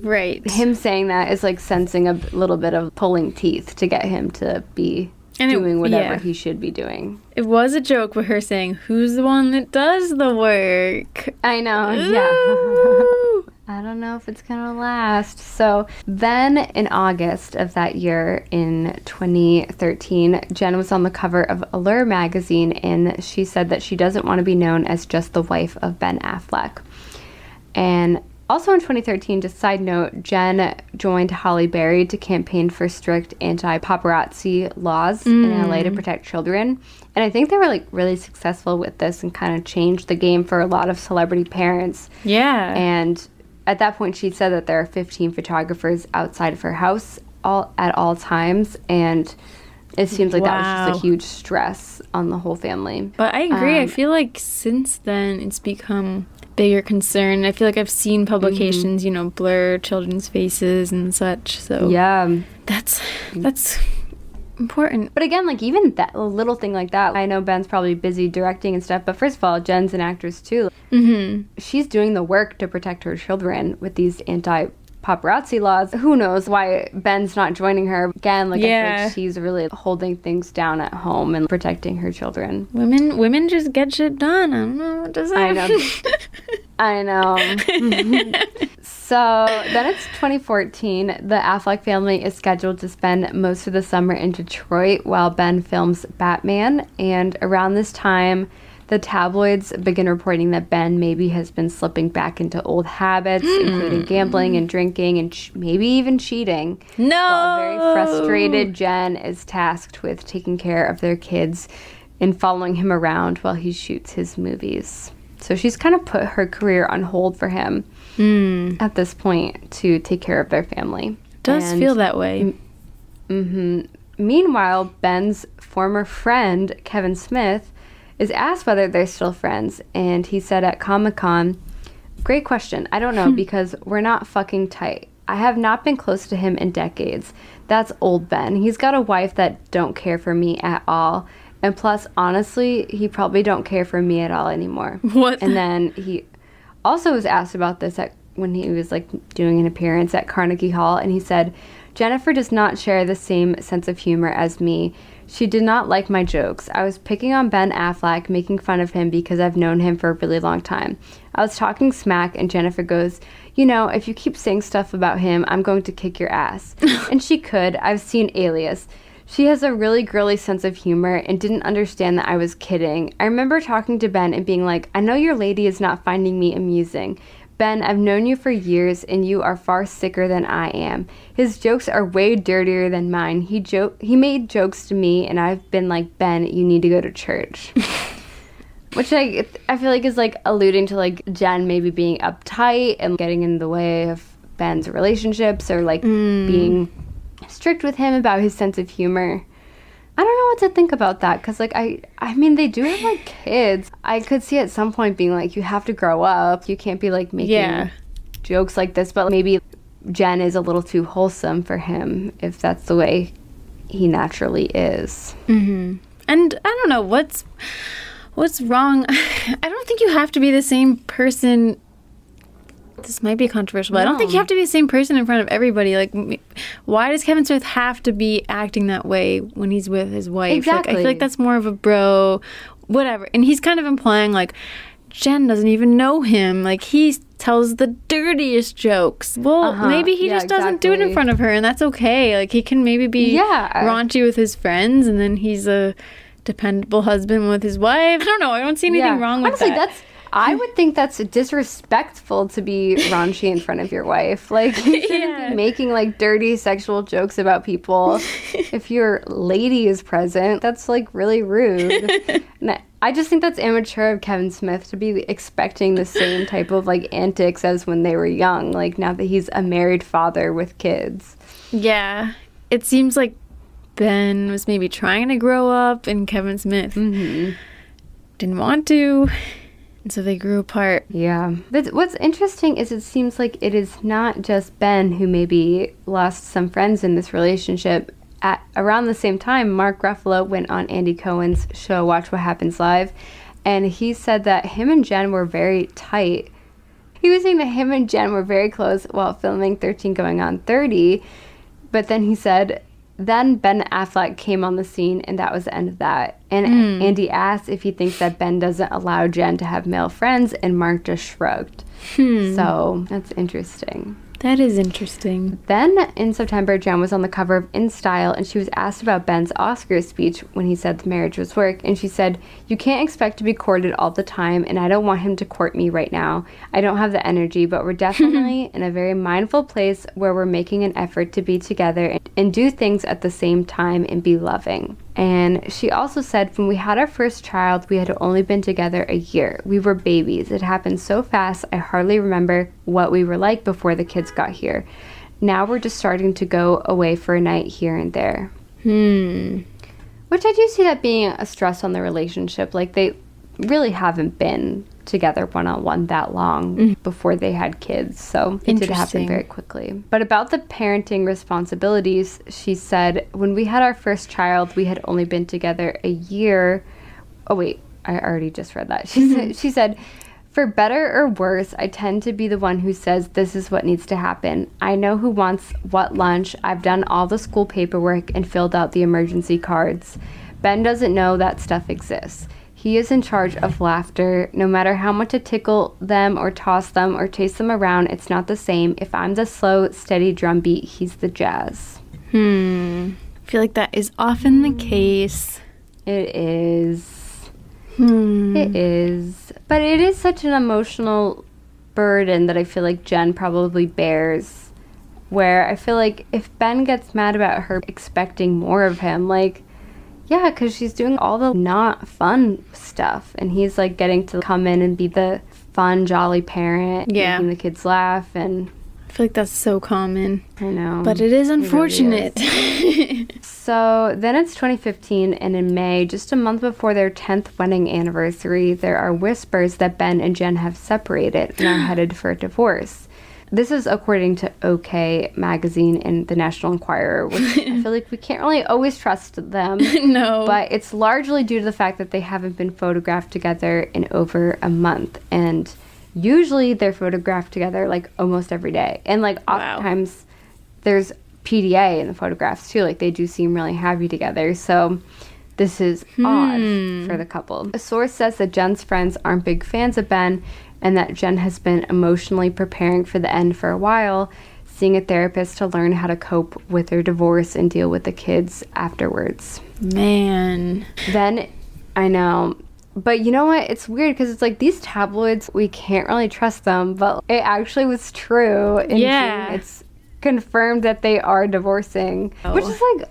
him saying that is, like, sensing a little bit of pulling teeth to get him to be doing whatever he should be doing. It was a joke with her saying, who's the one that does the work? I know, yeah. I don't know if it's gonna last. So then in August of that year, in 2013, Jen was on the cover of Allure magazine, and she said that she doesn't want to be known as just the wife of Ben Affleck. And also in 2013, just side note, Jen joined Halle Berry to campaign for strict anti-paparazzi laws in LA to protect children. And I think they were, like, really successful with this and kind of changed the game for a lot of celebrity parents. Yeah. And at that point, she said that there are 15 photographers outside of her house at all times, and it seems like that was just a huge stress on the whole family. But I agree. I feel like since then, it's become a bigger concern. I feel like I've seen publications, you know, blur children's faces and such. So yeah, that's important. But again, like, even that a little thing like that, I know Ben's probably busy directing and stuff, but first of all, Jen's an actress too. She's doing the work to protect her children with these anti-paparazzi laws. Who knows why Ben's not joining her? Again, like, I feel like she's really holding things down at home and protecting her children. Women just get shit done. I don't know what to say. I know. So then it's 2014. The Affleck family is scheduled to spend most of the summer in Detroit while Ben films Batman. And around this time, the tabloids begin reporting that Ben maybe has been slipping back into old habits, including gambling and drinking and maybe even cheating. No! While a very frustrated Jen is tasked with taking care of their kids and following him around while he shoots his movies. So she's kind of put her career on hold for him at this point to take care of their family. Does feel that way. Meanwhile, Ben's former friend, Kevin Smith, is asked whether they're still friends, and he said at Comic-Con, "Great question. I don't know because we're not fucking tight. I have not been close to him in decades. That's old Ben. He's got a wife that don't care for me at all. And plus, honestly, he probably don't care for me at all anymore." What? And then he also was asked about this when he was, like, doing an appearance at Carnegie Hall, and he said, "Jennifer does not share the same sense of humor as me. She did not like my jokes. I was picking on Ben Affleck, making fun of him because I've known him for a really long time. I was talking smack, and Jennifer goes, 'You know, if you keep saying stuff about him, I'm going to kick your ass.' And she could. I've seen Alias. She has a really girly sense of humor and didn't understand that I was kidding. I remember talking to Ben and being like, I know your lady is not finding me amusing. Ben, I've known you for years and you are far sicker than I am. His jokes are way dirtier than mine. He made jokes to me and I've been like, Ben, you need to go to church. Which I feel like is like alluding to like Jen maybe being uptight and getting in the way of Ben's relationships or like being strict with him about his sense of humor. I don't know what to think about that because like I mean they do have like kids. I could see at some point being like you have to grow up. You can't be like making jokes like this, but maybe Jen is a little too wholesome for him if that's the way he naturally is. And I don't know what's wrong. I don't think you have to be the same person. This might be controversial, but I don't think you have to be the same person in front of everybody. Like, why does Kevin Smith have to be acting that way when he's with his wife? Exactly. Like, I feel like that's more of a bro, whatever. And he's kind of implying, like, Jen doesn't even know him. Like, he tells the dirtiest jokes. Well, maybe he just doesn't do it in front of her, and that's okay. Like, he can maybe be raunchy with his friends, and then he's a dependable husband with his wife. I don't know. I don't see anything wrong with that. I would think that's disrespectful to be raunchy in front of your wife. Like, you shouldn't be making, like, dirty sexual jokes about people. If your lady is present, that's, like, really rude. And I just think that's immature of Kevin Smith to be expecting the same type of, like, antics as when they were young. Like, now that he's a married father with kids. Yeah. It seems like Ben was maybe trying to grow up and Kevin Smith didn't want to. And so they grew apart. Yeah. But what's interesting is it seems like it is not just Ben who maybe lost some friends in this relationship. At around the same time, Mark Ruffalo went on Andy Cohen's show, Watch What Happens Live, and he said that him and Jen were very tight. He was saying that him and Jen were very close while filming 13 Going on 30, but then he said, then Ben Affleck came on the scene, and that was the end of that. And Andy asked if he thinks that Ben doesn't allow Jen to have male friends, and Mark just shrugged. So that's interesting. That is interesting. Then in September, Jen was on the cover of In Style, and she was asked about Ben's Oscar speech when he said the marriage was work. And she said, you can't expect to be courted all the time, and I don't want him to court me right now. I don't have the energy, but we're definitely in a very mindful place where we're making an effort to be together and do things at the same time and be loving. And she also said, when we had our first child, we had only been together a year. We were babies. It happened so fast, I hardly remember what we were like before the kids got here. Now we're just starting to go away for a night here and there. Which I do see that being a stress on the relationship. Like, they really haven't been together one-on-one that long before they had kids, so it did happen very quickly. But about the parenting responsibilities, she said, when we had our first child, we had only been together a year. Oh wait, I already just read that. She said, for better or worse, I tend to be the one who says this is what needs to happen. I know who wants what lunch. I've done all the school paperwork and filled out the emergency cards. Ben doesn't know that stuff exists. He is in charge of laughter. No matter how much I tickle them or toss them or chase them around, it's not the same. If I'm the slow, steady drum beat, he's the jazz. I feel like that is often the case. It is. It is. But it is such an emotional burden that I feel like Jen probably bears, where I feel like if Ben gets mad about her expecting more of him, like, yeah, because she's doing all the not fun stuff, and he's, like, getting to come in and be the fun, jolly parent, making the kids laugh, and... I feel like that's so common. I know. But it is unfortunate. It really is. So then it's 2015, and in May, just a month before their 10th wedding anniversary, there are whispers that Ben and Jen have separated and are headed for a divorce. This is according to OK Magazine and the National Enquirer, which I feel like we can't really always trust them. No. But it's largely due to the fact that they haven't been photographed together in over a month. And usually they're photographed together, like, almost every day. And, like, oftentimes there's PDA in the photographs, too. Like, they do seem really happy together. So this is odd for the couple. A source says that Jen's friends aren't big fans of Ben, and that Jen has been emotionally preparing for the end for a while, seeing a therapist to learn how to cope with their divorce and deal with the kids afterwards. Man. Then, I know. But you know what? It's weird because it's like these tabloids, we can't really trust them, but it actually was true. In June. It's confirmed that they are divorcing, which is like,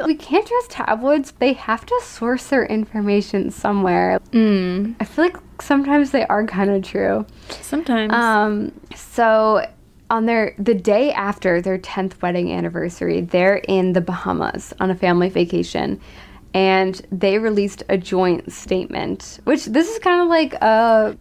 we can't trust tabloids. They have to source their information somewhere. I feel like sometimes they are kind of true. Sometimes. So on the day after their 10th wedding anniversary, they're in the Bahamas on a family vacation. And they released a joint statement, which this is kind of like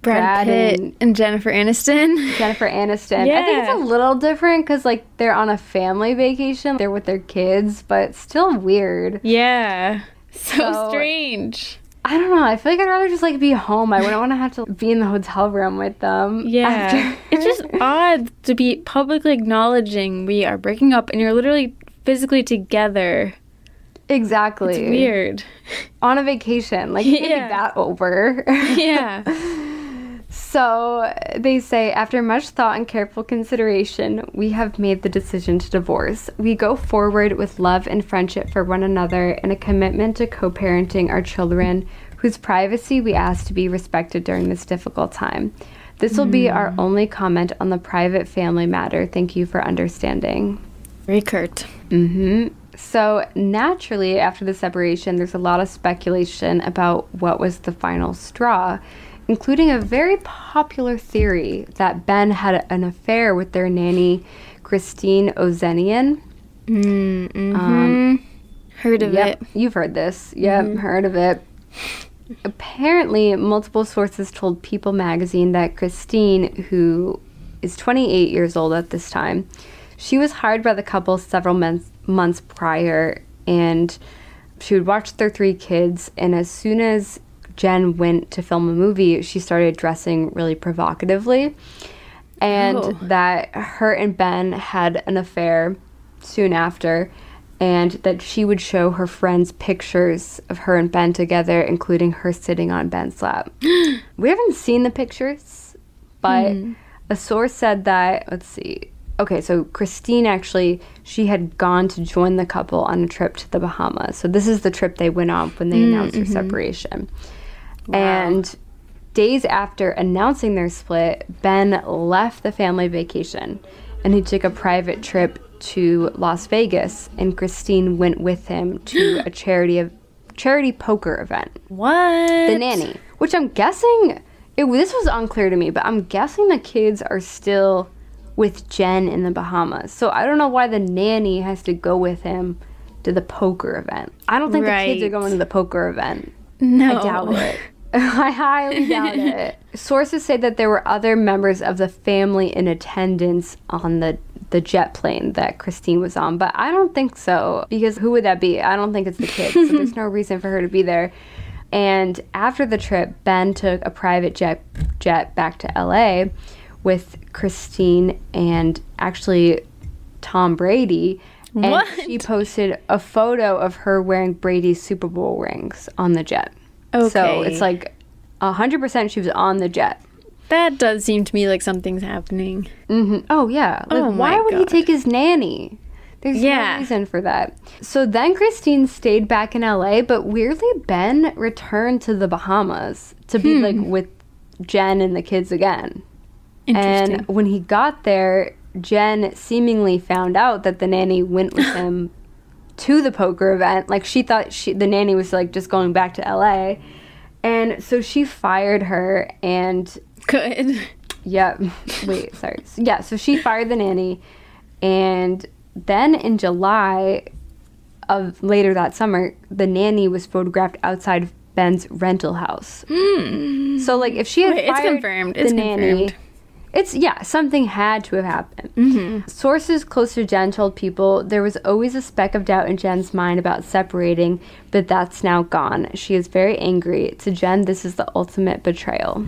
Brad Pitt and Jennifer Aniston. Jennifer Aniston. Yeah. I think it's a little different because, like, they're on a family vacation. They're with their kids, but still weird. Yeah. So strange. I don't know. I feel like I'd rather just, like, be home. I wouldn't want to have to be in the hotel room with them. Yeah. It's just odd to be publicly acknowledging we are breaking up and you're literally physically together. Exactly. It's weird. On a vacation. Like, you can't be that over. Yeah. So they say, after much thought and careful consideration, we have made the decision to divorce. We go forward with love and friendship for one another and a commitment to co-parenting our children, whose privacy we ask to be respected during this difficult time. This will be our only comment on the private family matter. Thank you for understanding. Very curt. So naturally, after the separation, there's a lot of speculation about what was the final straw, including a very popular theory that Ben had an affair with their nanny, Christine Ozenian. Heard of it. You've heard this. Yep, heard of it. Apparently, multiple sources told People magazine that Christine, who is 28 years old at this time, she was hired by the couple several months prior, and she would watch their 3 kids, and as soon as Jen went to film a movie, she started dressing really provocatively, and that her and Ben had an affair soon after, and that she would show her friends pictures of her and Ben together, including her sitting on Ben's lap. We haven't seen the pictures, but a source said that, let's see. Okay, so Christine actually, she had gone to join the couple on a trip to the Bahamas. So this is the trip they went on when they announced their separation. Wow. And days after announcing their split, Ben left the family vacation and he took a private trip to Las Vegas, and Christine went with him to a charity poker event. What? The Nanny, which I'm guessing, this was unclear to me, but I'm guessing the kids are still with Jen in the Bahamas. So I don't know why the nanny has to go with him to the poker event. I don't think the kids are going to the poker event. No. I doubt it. I highly doubt it. Sources say that there were other members of the family in attendance on the jet plane that Christine was on, but I don't think so, because who would that be? I don't think it's the kids, so there's no reason for her to be there. And after the trip, Ben took a private jet back to LA with Christine and actually Tom Brady. And what? She posted a photo of her wearing Brady's Super Bowl rings on the jet. Okay. So it's like 100% she was on the jet. That does seem to me like something's happening. Oh, yeah. Like, why would he take his nanny? There's no reason for that. So then Christine stayed back in LA, but weirdly, Ben returned to the Bahamas to be like with Jen and the kids again. Interesting. And when he got there, Jen seemingly found out that the nanny went with him to the poker event. Like, she thought the nanny was like just going back to LA. And so she fired her and... Good. Yeah. Wait, sorry. Yeah, so she fired the nanny. And then in July of later that summer, the nanny was photographed outside of Ben's rental house. So, like, if she had fired it's confirmed. It's the nanny... something had to have happened. Sources close to Jen told People there was always a speck of doubt in Jen's mind about separating, but that's now gone. She is very angry. To Jen, this is the ultimate betrayal.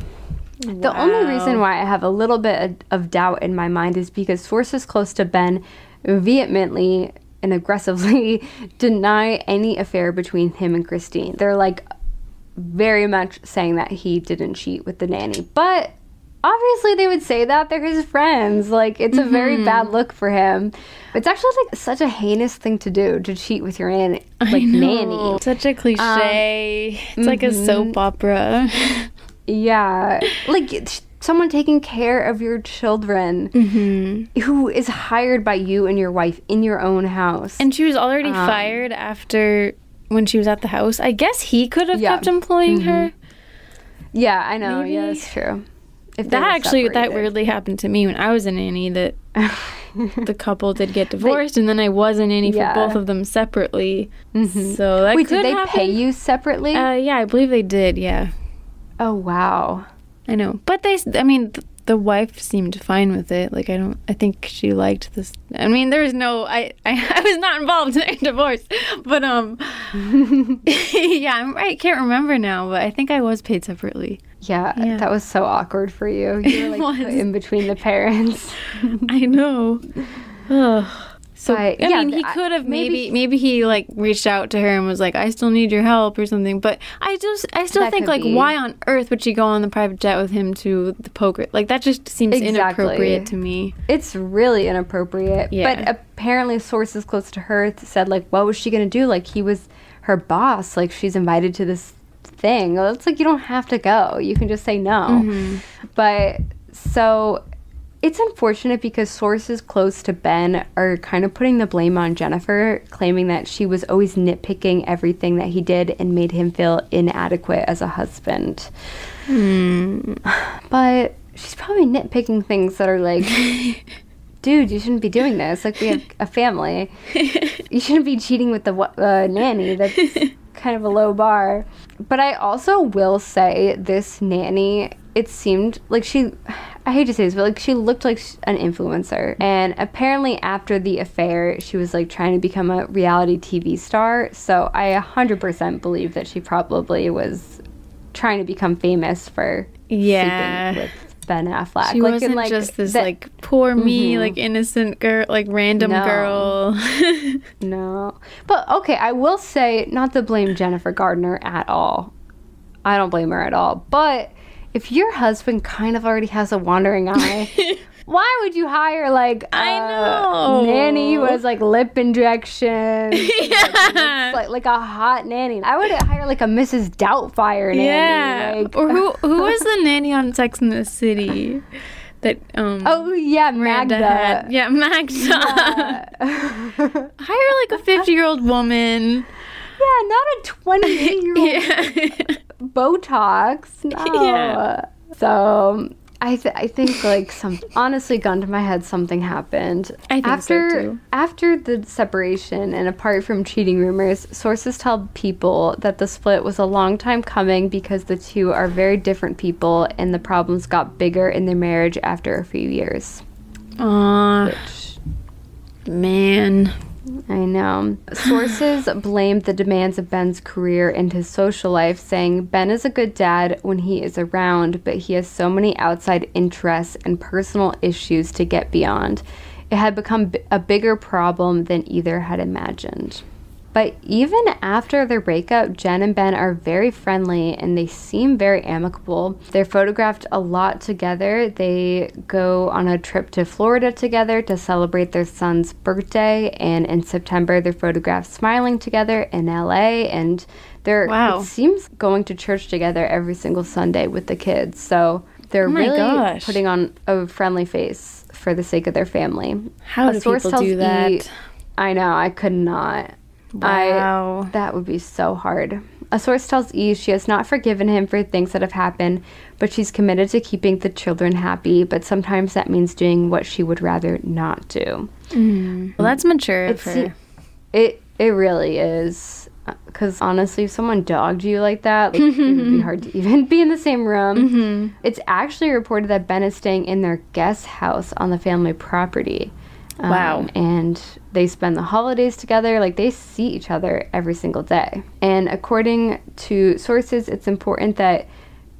Wow. The only reason why I have a little bit of doubt in my mind is because sources close to Ben vehemently and aggressively deny any affair between him and Christine. They're like very much saying that he didn't cheat with the nanny, but obviously they would say that. They're his friends. Like, it's a very bad look for him. It's actually, like, such a heinous thing to do, to cheat with your nanny. Such a cliche. It's like a soap opera. Yeah. Like, someone taking care of your children who is hired by you and your wife in your own house. And she was already fired after when she was at the house. I guess he could have kept employing her. Yeah, I know. Maybe. Yeah, that's true. If that weirdly happened to me when I was a nanny, that the couple did get divorced, and then I was a nanny for both of them separately. So that Wait, could did they happen. pay you separately? Yeah, I believe they did, yeah. Oh, wow. I know. But the wife seemed fine with it. Like, I think she liked this. I mean, there was no, I was not involved in their divorce. But, yeah, I can't remember now, but I think I was paid separately. Yeah, that was so awkward for you. You were, like, put in between the parents. I know. Ugh. So, I mean, he could have maybe he, like, reached out to her and was like, I still need your help or something. But I still think, like, why on earth would she go on the private jet with him to the poker? Like, that just seems inappropriate to me. It's really inappropriate. Yeah. But apparently sources close to her said, like, what was she going to do? Like, he was her boss. Like, she's invited to this thing. Well, it's like, you don't have to go. You can just say no. But so it's unfortunate because sources close to Ben are kind of putting the blame on Bennifer, claiming that she was always nitpicking everything that he did and made him feel inadequate as a husband. But she's probably nitpicking things that are like, dude, you shouldn't be doing this. Like, we have a family. You shouldn't be cheating with the nanny. That's kind of a low bar. But I also will say this nanny, it seemed like I hate to say this, but like she looked like an influencer. And apparently after the affair, she was like trying to become a reality TV star. So I 100% believe that she probably was trying to become famous for sleeping with Ben Affleck. She wasn't like, just this like poor me, like innocent girl, like random girl. No. But okay, I will say, not to blame Jennifer Garner at all. I don't blame her at all. But if your husband kind of already has a wandering eye, why would you hire like a nanny who has like lip injections? Like a hot nanny. I would hire like a Mrs. Doubtfire nanny. Yeah. Like, or who was the nanny on Sex and the City? That Magda. Had. Yeah, Magda. Yeah. Hire like a 50-year-old woman. Yeah, not a 28-year-old. Yeah. Botox. No. Yeah. So I think like honestly, gun to my head, something happened. I think so too. After the separation and apart from cheating rumors, sources tell People that the split was a long time coming because the two are very different people and the problems got bigger in their marriage after a few years. Man. I know. Sources blamed the demands of Ben's career and his social life, saying Ben is a good dad when he is around, but he has so many outside interests and personal issues to get beyond. It had become a bigger problem than either had imagined. But even after their breakup, Jen and Ben are very friendly and they seem very amicable. They're photographed a lot together. They go on a trip to Florida together to celebrate their son's birthday. And in September, they're photographed smiling together in LA. And they're, it seems, going to church together every single Sunday with the kids. So they're really putting on a friendly face for the sake of their family. How do people do that? I know, I could not. Wow. That would be so hard. A source tells E she has not forgiven him for things that have happened, but she's committed to keeping the children happy, but sometimes that means doing what she would rather not do. Well, that's mature of her. It really is. Because honestly, if someone dogged you like that, like, it would be hard to even be in the same room. It's actually reported that Ben is staying in their guest house on the family property. Wow. And they spend the holidays together. Like, they see each other every single day. And according to sources, it's important that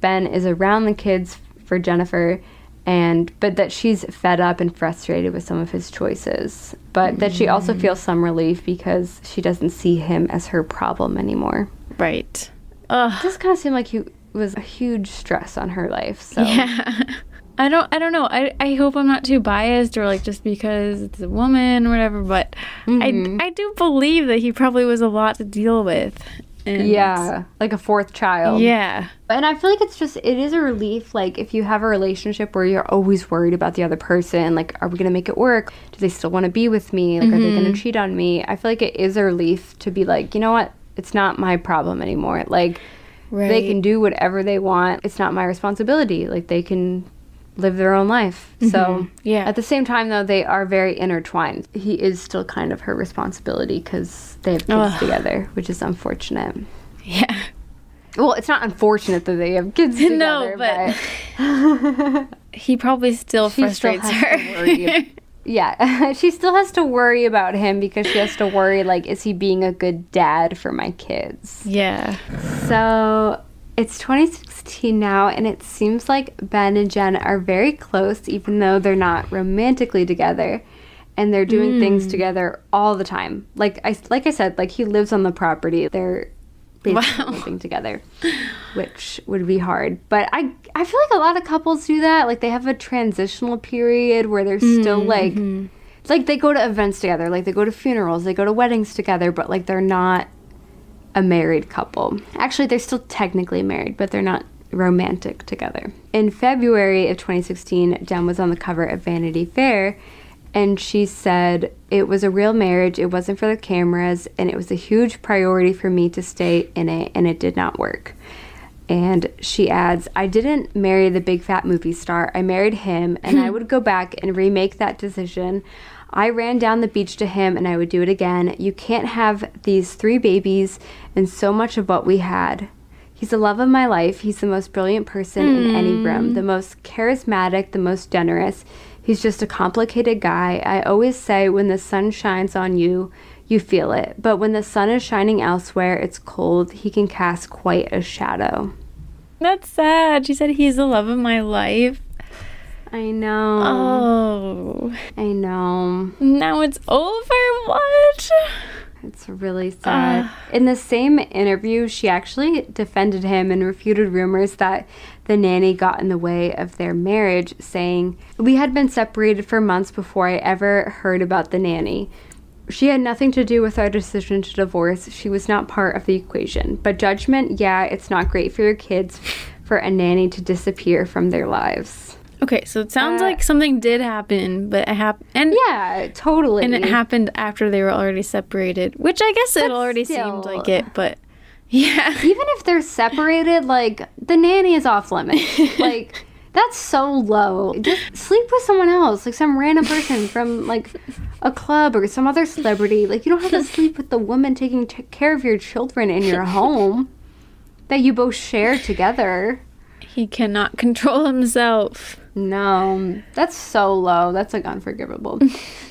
Ben is around the kids for Bennifer, but that she's fed up and frustrated with some of his choices. But that she also feels some relief because she doesn't see him as her problem anymore. Right. It just kind of seemed like he was a huge stress on her life. So. Yeah. I don't know. I hope I'm not too biased or like just because it's a woman or whatever, but I do believe that he probably was a lot to deal with. And yeah, like a fourth child. Yeah. And I feel like it is a relief, like, if you have a relationship where you're always worried about the other person, like, are we going to make it work? Do they still want to be with me? Like, are they going to cheat on me? I feel like it is a relief to be like, you know what? It's not my problem anymore. Like, they can do whatever they want. It's not my responsibility. Like, they can live their own life. So, yeah. At the same time, though, they are very intertwined. He is still kind of her responsibility because they have kids together, which is unfortunate. Yeah. Well, it's not unfortunate that they have kids together. No, but he probably still frustrates her. Yeah, she still has to worry about him because she has to worry, like, is he being a good dad for my kids? Yeah. So it's 2016 now, and it seems like Ben and Jen are very close, even though they're not romantically together. And they're doing things together all the time. Like I said, like, he lives on the property. They're basically living together, which would be hard. But I feel like a lot of couples do that. Like, they have a transitional period where they're still, like, they go to events together. Like, they go to funerals. They go to weddings together. But, like, they're not a married couple. Actually, they're still technically married, but they're not romantic together. In February of 2016, Jen was on the cover of Vanity Fair, and she said, "It was a real marriage. It wasn't for the cameras, and it was a huge priority for me to stay in it, and it did not work." And she adds, "I didn't marry the big fat movie star. I married him, and I would go back and remake that decision. I ran down the beach to him, and I would do it again. You can't have these 3 babies and so much of what we had. He's the love of my life. He's the most brilliant person in any room, the most charismatic, the most generous. He's just a complicated guy. I always say when the sun shines on you, you feel it. But when the sun is shining elsewhere, it's cold. He can cast quite a shadow." That's sad. She said he's the love of my life. I know. Oh. I know. Now it's over? What? It's really sad. In the same interview, she actually defended him and refuted rumors that the nanny got in the way of their marriage, saying, "We had been separated for months before I ever heard about the nanny. She had nothing to do with our decision to divorce. She was not part of the equation. But judgment, yeah, it's not great for your kids for a nanny to disappear from their lives." Okay, so it sounds like something did happen, but it happened. Yeah, totally. And it happened after they were already separated, which I guess it already seemed like it, but yeah. Even if they're separated, like, the nanny is off limits. Like, that's so low. Just sleep with someone else, like some random person from, like, a club or some other celebrity. Like, you don't have to sleep with the woman taking care of your children in your home that you both share together. He cannot control himself. No, that's so low. That's, like, unforgivable.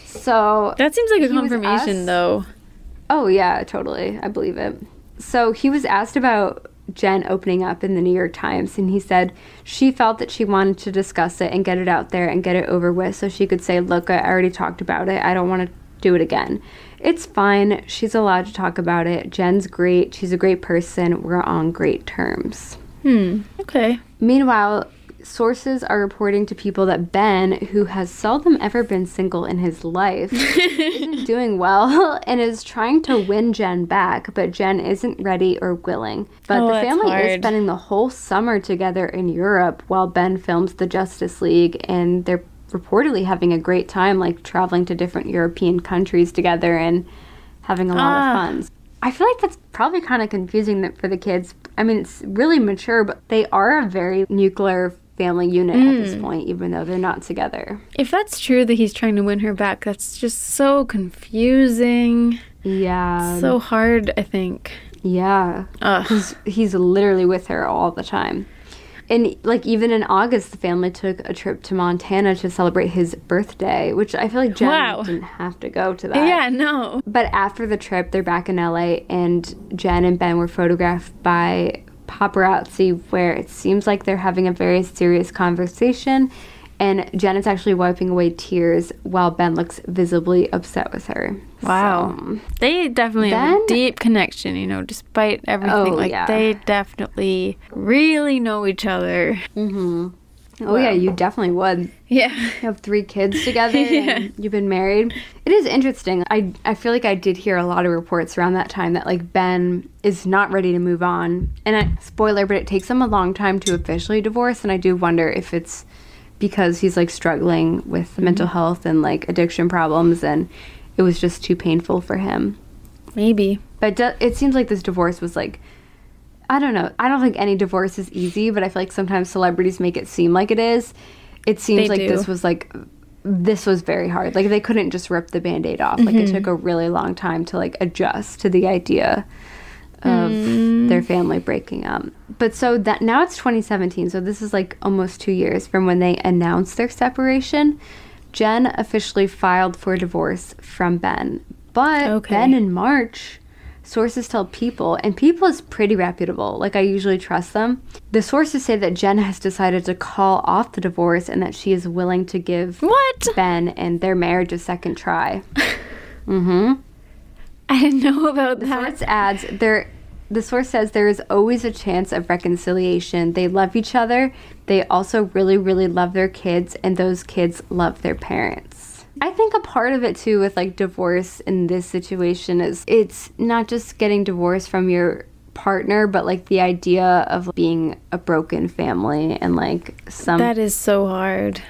So that seems like a confirmation, though. Oh, yeah, totally. I believe it. So he was asked about Jen opening up in the New York Times, and he said she felt that she wanted to discuss it and get it out there and get it over with so she could say, "Look, I already talked about it. I don't want to do it again. It's fine. She's allowed to talk about it. Jen's great. She's a great person. We're on great terms." Okay. Meanwhile, sources are reporting to people that Ben, who has seldom ever been single in his life, isn't doing well and is trying to win Jen back, but Jen isn't ready or willing. But the family is spending the whole summer together in Europe while Ben films the Justice League, and they're reportedly having a great time, like traveling to different European countries together and having a lot of fun. I feel like that's probably kind of confusing for the kids. I mean, it's really mature, but they are a very nuclear family unit at this point, even though they're not together. If that's true that he's trying to win her back, that's just so confusing. Yeah. So hard, I think. Yeah. Because he's literally with her all the time. And, like, even in August, the family took a trip to Montana to celebrate his birthday, which I feel like Jen didn't have to go to that. Yeah, no. But after the trip, they're back in LA, and Jen and Ben were photographed by paparazzi, where it seems like they're having a very serious conversation, and Jen is actually wiping away tears while Ben looks visibly upset with her. Wow. So, they definitely have a deep connection, you know, despite everything. They definitely really know each other. Oh, yeah, you definitely would. Yeah. You have 3 kids together and you've been married. It is interesting. I feel like I did hear a lot of reports around that time that, like, Ben is not ready to move on. And spoiler, but it takes him a long time to officially divorce. And I do wonder if it's because he's, like, struggling with mental health and, like, addiction problems. And it was just too painful for him. Maybe. But it seems like this divorce was, like, I don't know. I don't think any divorce is easy, but I feel like sometimes celebrities make it seem like it is. It seems like this was very hard. Like, they couldn't just rip the Band-Aid off. Like, it took a really long time to, like, adjust to the idea of their family breaking up. But so that now it's 2017, so this is, like, almost 2 years from when they announced their separation. Jen officially filed for divorce from Ben. But Ben in March, sources tell People, and People is pretty reputable. Like, I usually trust them. The sources say that Jen has decided to call off the divorce and that she is willing to give Ben and their marriage a second try. I didn't know about that. The source says there is always a chance of reconciliation. They love each other. They also really, really love their kids, and those kids love their parents. I think a part of it, too, with, like, divorce in this situation is it's not just getting divorced from your partner, but, like, the idea of being a broken family and, like, some... That is so hard.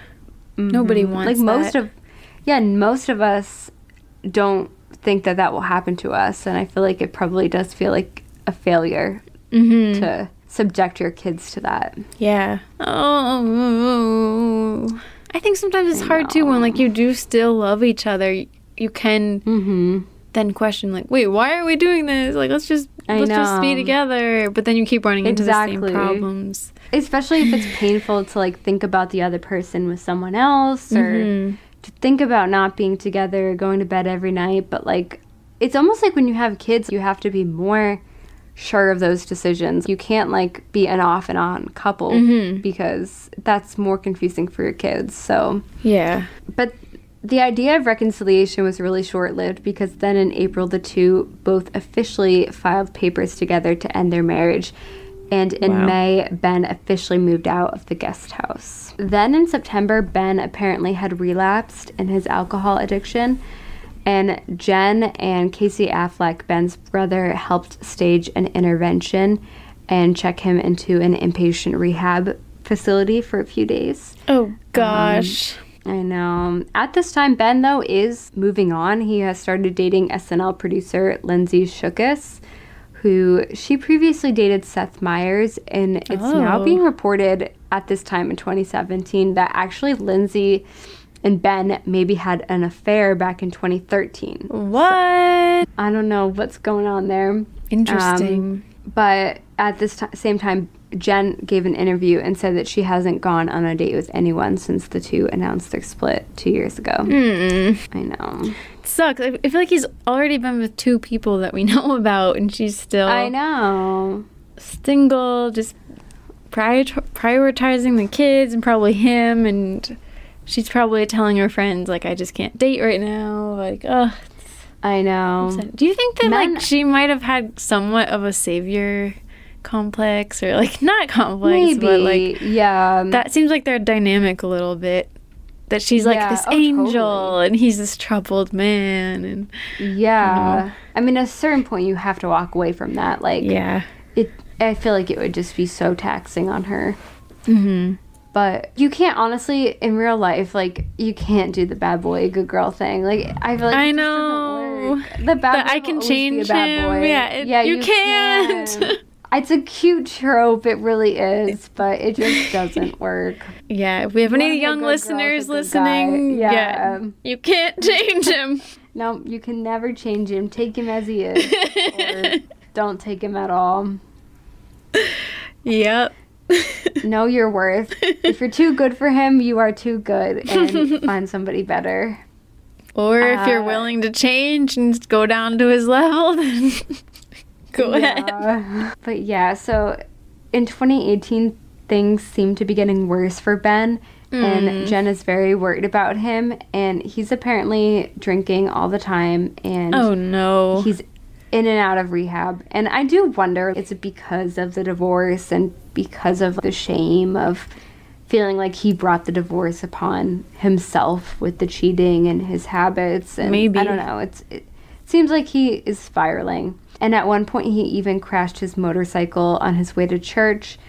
Nobody wants like, that. Most of us don't think that that will happen to us, and I feel like it probably does feel like a failure to subject your kids to that. Yeah. Oh... I think sometimes it's hard too when, like, you do still love each other. You can then question, like, wait, why are we doing this? Like, let's just be together. But then you keep running into the same problems. Especially if it's painful to, like, think about the other person with someone else or to think about not being together, going to bed every night. But, like, it's almost like when you have kids, you have to be more sure of those decisions. You can't, like, be an off and on couple because that's more confusing for your kids. So yeah. But the idea of reconciliation was really short-lived because then in April the two both officially filed papers together to end their marriage. And in May, Ben officially moved out of the guest house. Then in September, Ben apparently had relapsed in his alcohol addiction. And Jen and Casey Affleck, Ben's brother, helped stage an intervention and check him into an inpatient rehab facility for a few days. Oh, gosh. I know. At this time, Ben, though, is moving on. He has started dating SNL producer Lindsay Shookus, who she previously dated Seth Meyers. And it's now being reported at this time in 2017 that actually Lindsay and Ben maybe had an affair back in 2013. What? So, I don't know what's going on there. Interesting. But at this same time, Jen gave an interview and said that she hasn't gone on a date with anyone since the two announced their split 2 years ago. I know. It sucks. I feel like he's already been with 2 people that we know about, and she's still... I know. Single, just prioritizing the kids and probably him, and... She's probably telling her friends, like, I just can't date right now. Like, I know. Do you think that, like, she might have had somewhat of a savior complex? Or, like, not complex, maybe, but, like... Yeah. That seems like their dynamic a little bit. That she's, like, this angel, totally. And he's this troubled man. And yeah. I mean, at a certain point, you have to walk away from that. Like, yeah. I feel like it would just be so taxing on her. But you can't, honestly, in real life, like, you can't do the bad boy, good girl thing. Like, I feel like I know. The bad boy I can change be a bad him. Boy. Yeah, you can't. It's a cute trope, it really is, but it just doesn't work. Yeah, if we have any young listeners listening, you can't change him. No, you can never change him. Take him as he is, or don't take him at all. Yep. Know your worth. If you're too good for him, you are too good, and find somebody better. Or if you're willing to change and go down to his level, then go ahead. But yeah, so in 2018, things seem to be getting worse for Ben, and Jen is very worried about him, and he's apparently drinking all the time, and oh no, he's in and out of rehab. And I do wonder, is it because of the divorce and because of the shame of feeling like he brought the divorce upon himself with the cheating and his habits. And Maybe. I don't know. It seems like he is spiraling. And at one point, he even crashed his motorcycle on his way to church.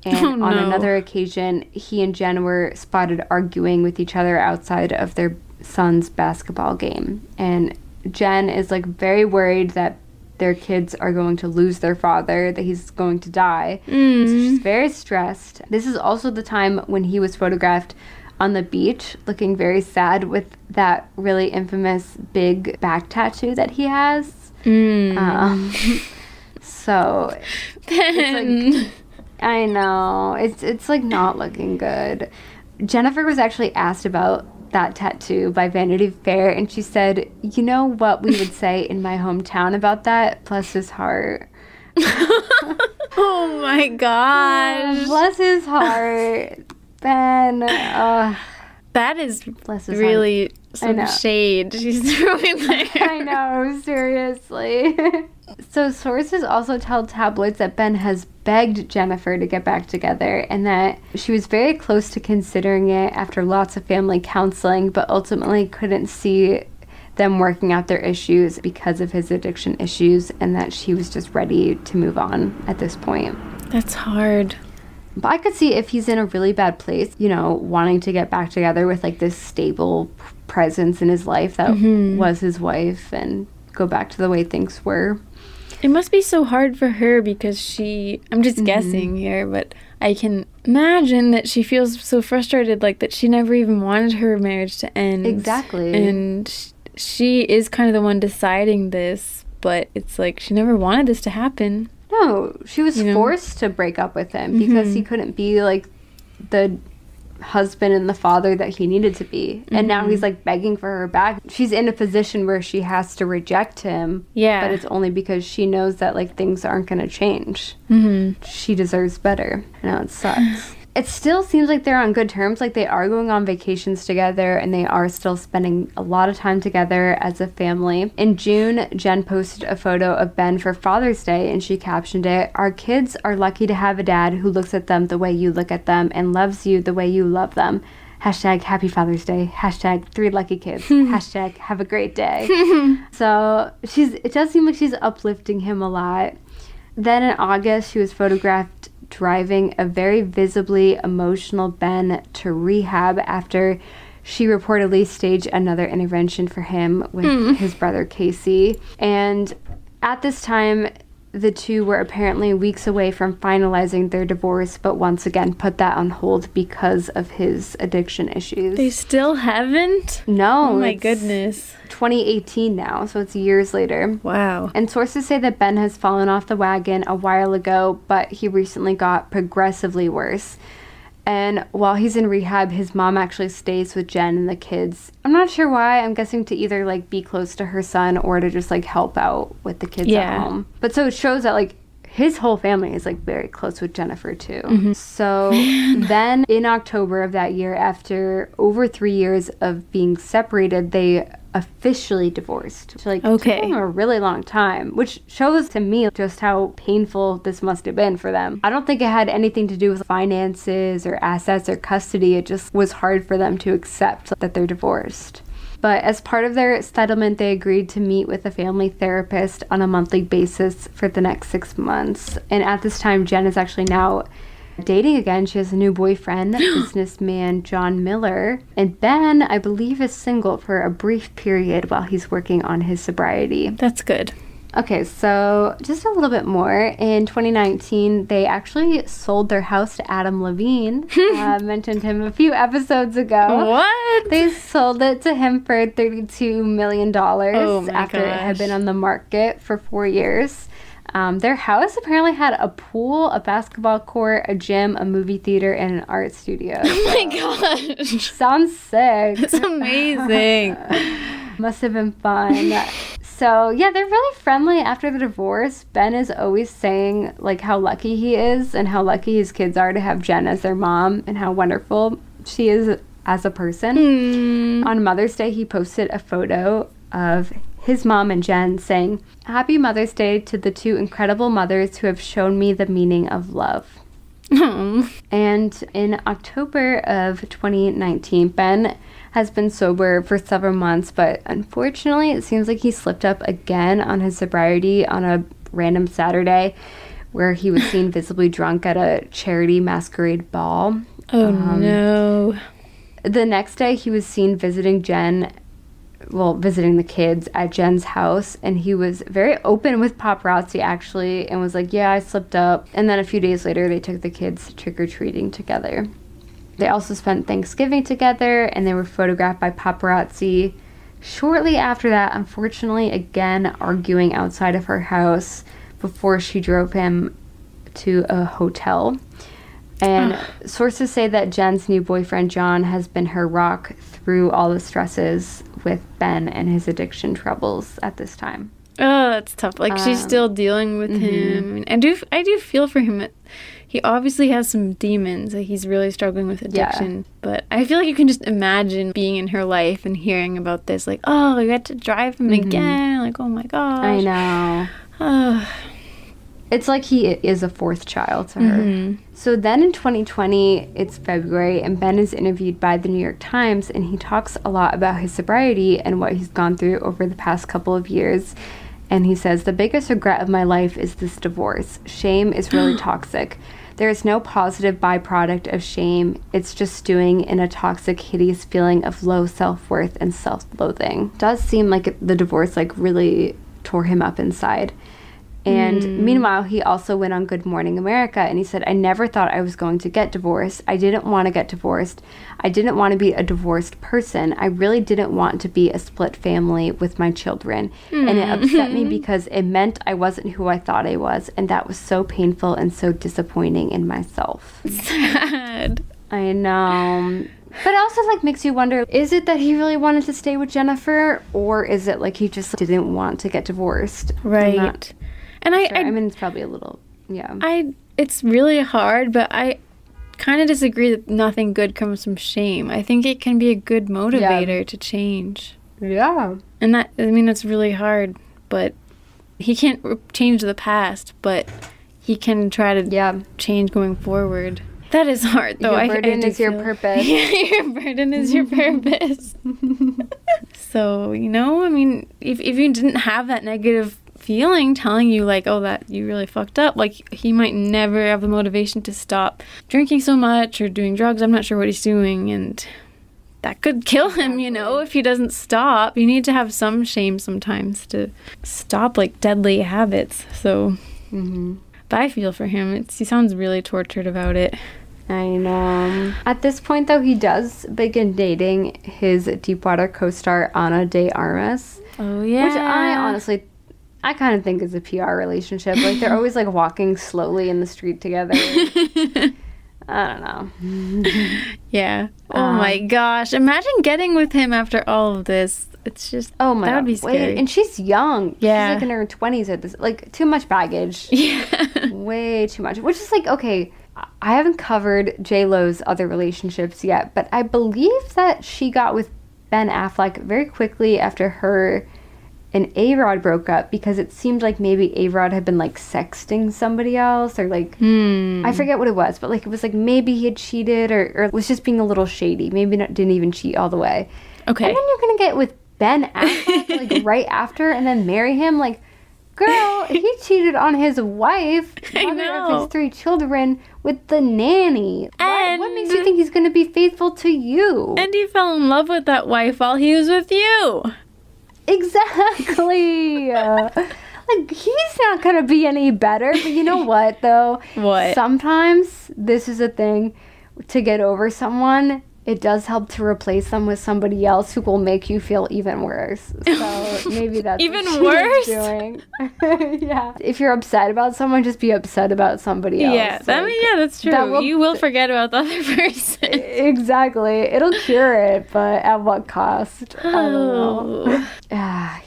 And on another occasion, he and Jen were spotted arguing with each other outside of their son's basketball game. And Jen is like very worried that their kids are going to lose their father, that he's going to die. So she's very stressed. This is also the time when he was photographed on the beach, looking very sad with that really infamous big back tattoo that he has. So it's like, I know, it's like not looking good. Jennifer was actually asked about that tattoo by Vanity Fair, and she said, "You know what we would say in my hometown about that? Bless his heart." Oh my gosh. Bless his heart. Ben, that is bless his really heart. some shade she's throwing there. I know, seriously. So sources also tell tabloids that Ben has begged Jennifer to get back together, and that she was very close to considering it after lots of family counseling, but ultimately couldn't see them working out their issues because of his addiction issues, and that she was just ready to move on at this point. That's hard. But I could see if he's in a really bad place, you know, wanting to get back together with like this stable presence in his life that was his wife and go back to the way things were. It must be so hard for her because I'm just guessing here, but I can imagine that she feels so frustrated, like that she never even wanted her marriage to end. Exactly. And she is kind of the one deciding this, but it's like she never wanted this to happen. No, she was forced to break up with him because he couldn't be like the husband and the father that he needed to be. And now he's like begging for her back. She's in a position where she has to reject him. Yeah. But it's only because she knows that like things aren't going to change. She deserves better. I know, it sucks. It still seems like they're on good terms. Like they are going on vacations together and they are still spending a lot of time together as a family. In June, Jen posted a photo of Ben for Father's Day and she captioned it, "Our kids are lucky to have a dad who looks at them the way you look at them and loves you the way you love them. Hashtag Happy Father's Day. Hashtag 3 lucky kids. Hashtag have a great day." So it does seem like she's uplifting him a lot. Then in August, she was photographed driving a very visibly emotional Ben to rehab after she reportedly staged another intervention for him with his brother Casey. And at this time, the two were apparently weeks away from finalizing their divorce, but once again put that on hold because of his addiction issues. They still haven't? No. Oh my goodness. 2018 now, so it's years later. Wow. And sources say that Ben has fallen off the wagon a while ago, but he recently got progressively worse. And while he's in rehab, his mom actually stays with Jen and the kids. I'm not sure why. I'm guessing to either like be close to her son or to just like help out with the kids at home. But so it shows that like his whole family is like very close with Jennifer too. So then in October of that year, after over 3 years of being separated, they officially divorced. So, like, it took them a really long time, which shows to me just how painful this must have been for them. I don't think it had anything to do with finances or assets or custody. It just was hard for them to accept that they're divorced. But as part of their settlement, they agreed to meet with a family therapist on a monthly basis for the next 6 months. And at this time, Jen is actually now dating again. She has a new boyfriend, businessman John Miller. And Ben, I believe, is single for a brief period while he's working on his sobriety. That's good. Okay, so just a little bit more. In 2019, they actually sold their house to Adam Levine. Mentioned him a few episodes ago. What? They sold it to him for $32 million after it had been on the market for 4 years. Their house apparently had a pool, a basketball court, a gym, a movie theater, and an art studio. Oh my gosh. Sounds sick. That's amazing. Must have been fun. So, yeah, they're really friendly after the divorce. Ben is always saying, like, how lucky he is and how lucky his kids are to have Jen as their mom and how wonderful she is as a person. On Mother's Day, he posted a photo of his mom and Jen saying, "Happy Mother's Day to the two incredible mothers who have shown me the meaning of love." Oh. And in October of 2019, Ben has been sober for several months, but unfortunately, it seems like he slipped up again on his sobriety on a random Saturday where he was seen visibly drunk at a charity masquerade ball. Oh, no. The next day, he was seen visiting the kids at Jen's house, and he was very open with paparazzi, actually, and was like, yeah, I slipped up. And then a few days later, they took the kids trick-or-treating together. They also spent Thanksgiving together, and they were photographed by paparazzi. Shortly after that, unfortunately, again, arguing outside of her house before she drove him to a hotel. And sources say that Jen's new boyfriend, John, has been her rock through all the stresses with Ben and his addiction troubles at this time. Oh, that's tough. Like, she's still dealing with him. I do feel for him. He obviously has some demons. Like, he's really struggling with addiction. Yeah. But I feel like you can just imagine being in her life and hearing about this. Like, oh, you had to drive him again. Like, oh my gosh. I know. It's like he is a fourth child to her. So then in 2020, it's February, and Ben is interviewed by the New York Times, and he talks a lot about his sobriety and what he's gone through over the past couple of years. And he says, the biggest regret of my life is this divorce. Shame is really toxic. There is no positive byproduct of shame. It's just stewing in a toxic, hideous feeling of low self-worth and self-loathing. It does seem like the divorce really tore him up inside. And meanwhile, he also went on Good Morning America, and he said, I never thought I was going to get divorced. I didn't want to get divorced. I didn't want to be a divorced person. I really didn't want to be a split family with my children. And it upset me because it meant I wasn't who I thought I was, and that was so painful and so disappointing in myself. Sad. I know. But it also, makes you wonder, is it that he really wanted to stay with Jennifer, or is it he just didn't want to get divorced? Right. And I mean, it's probably a little, yeah. It's really hard, but I kind of disagree that nothing good comes from shame. I think it can be a good motivator to change. Yeah. And that's really hard, but he can't change the past, but he can try to change going forward. That is hard, though. Your burden is your purpose. Yeah, your burden is your purpose. So, if you didn't have that negative feeling telling you that you really fucked up, he might never have the motivation to stop drinking so much or doing drugs. I'm not sure what he's doing, and that could kill him, if he doesn't stop. You need to have some shame sometimes to stop deadly habits. So but I feel for him. He sounds really tortured about it. I know. At this point, though, he does begin dating his Deepwater co-star Ana de Armas. Oh yeah, which I kind of think is a PR relationship. They're always walking slowly in the street together. I don't know. Yeah. Oh my gosh. Imagine getting with him after all of this. It's just, that would be scary. Wait, and she's young. Yeah. She's in her 20s at this. Too much baggage. Yeah. Way too much. Which is okay, I haven't covered J-Lo's other relationships yet, but I believe that she got with Ben Affleck very quickly after her and A-Rod broke up, because it seemed like maybe A-Rod had been sexting somebody else, or I forget what it was, but it was maybe he had cheated or was just being a little shady. Maybe didn't even cheat all the way. Okay. And then you're gonna get with Ben Affleck right after and then marry him. Girl, he cheated on his wife, mother of his 3 children, with the nanny. What makes you think he's gonna be faithful to you? And he fell in love with that wife while he was with you. Exactly. He's not gonna be any better. But you know what, though? What? Sometimes this is a thing. To get over someone, it does help to replace them with somebody else who will make you feel even worse. So maybe that's even what worse. Doing. Yeah. If you're upset about someone, just be upset about somebody else. Yeah, that's true. You will forget about the other person. Exactly. It'll cure it, but at what cost? I don't know.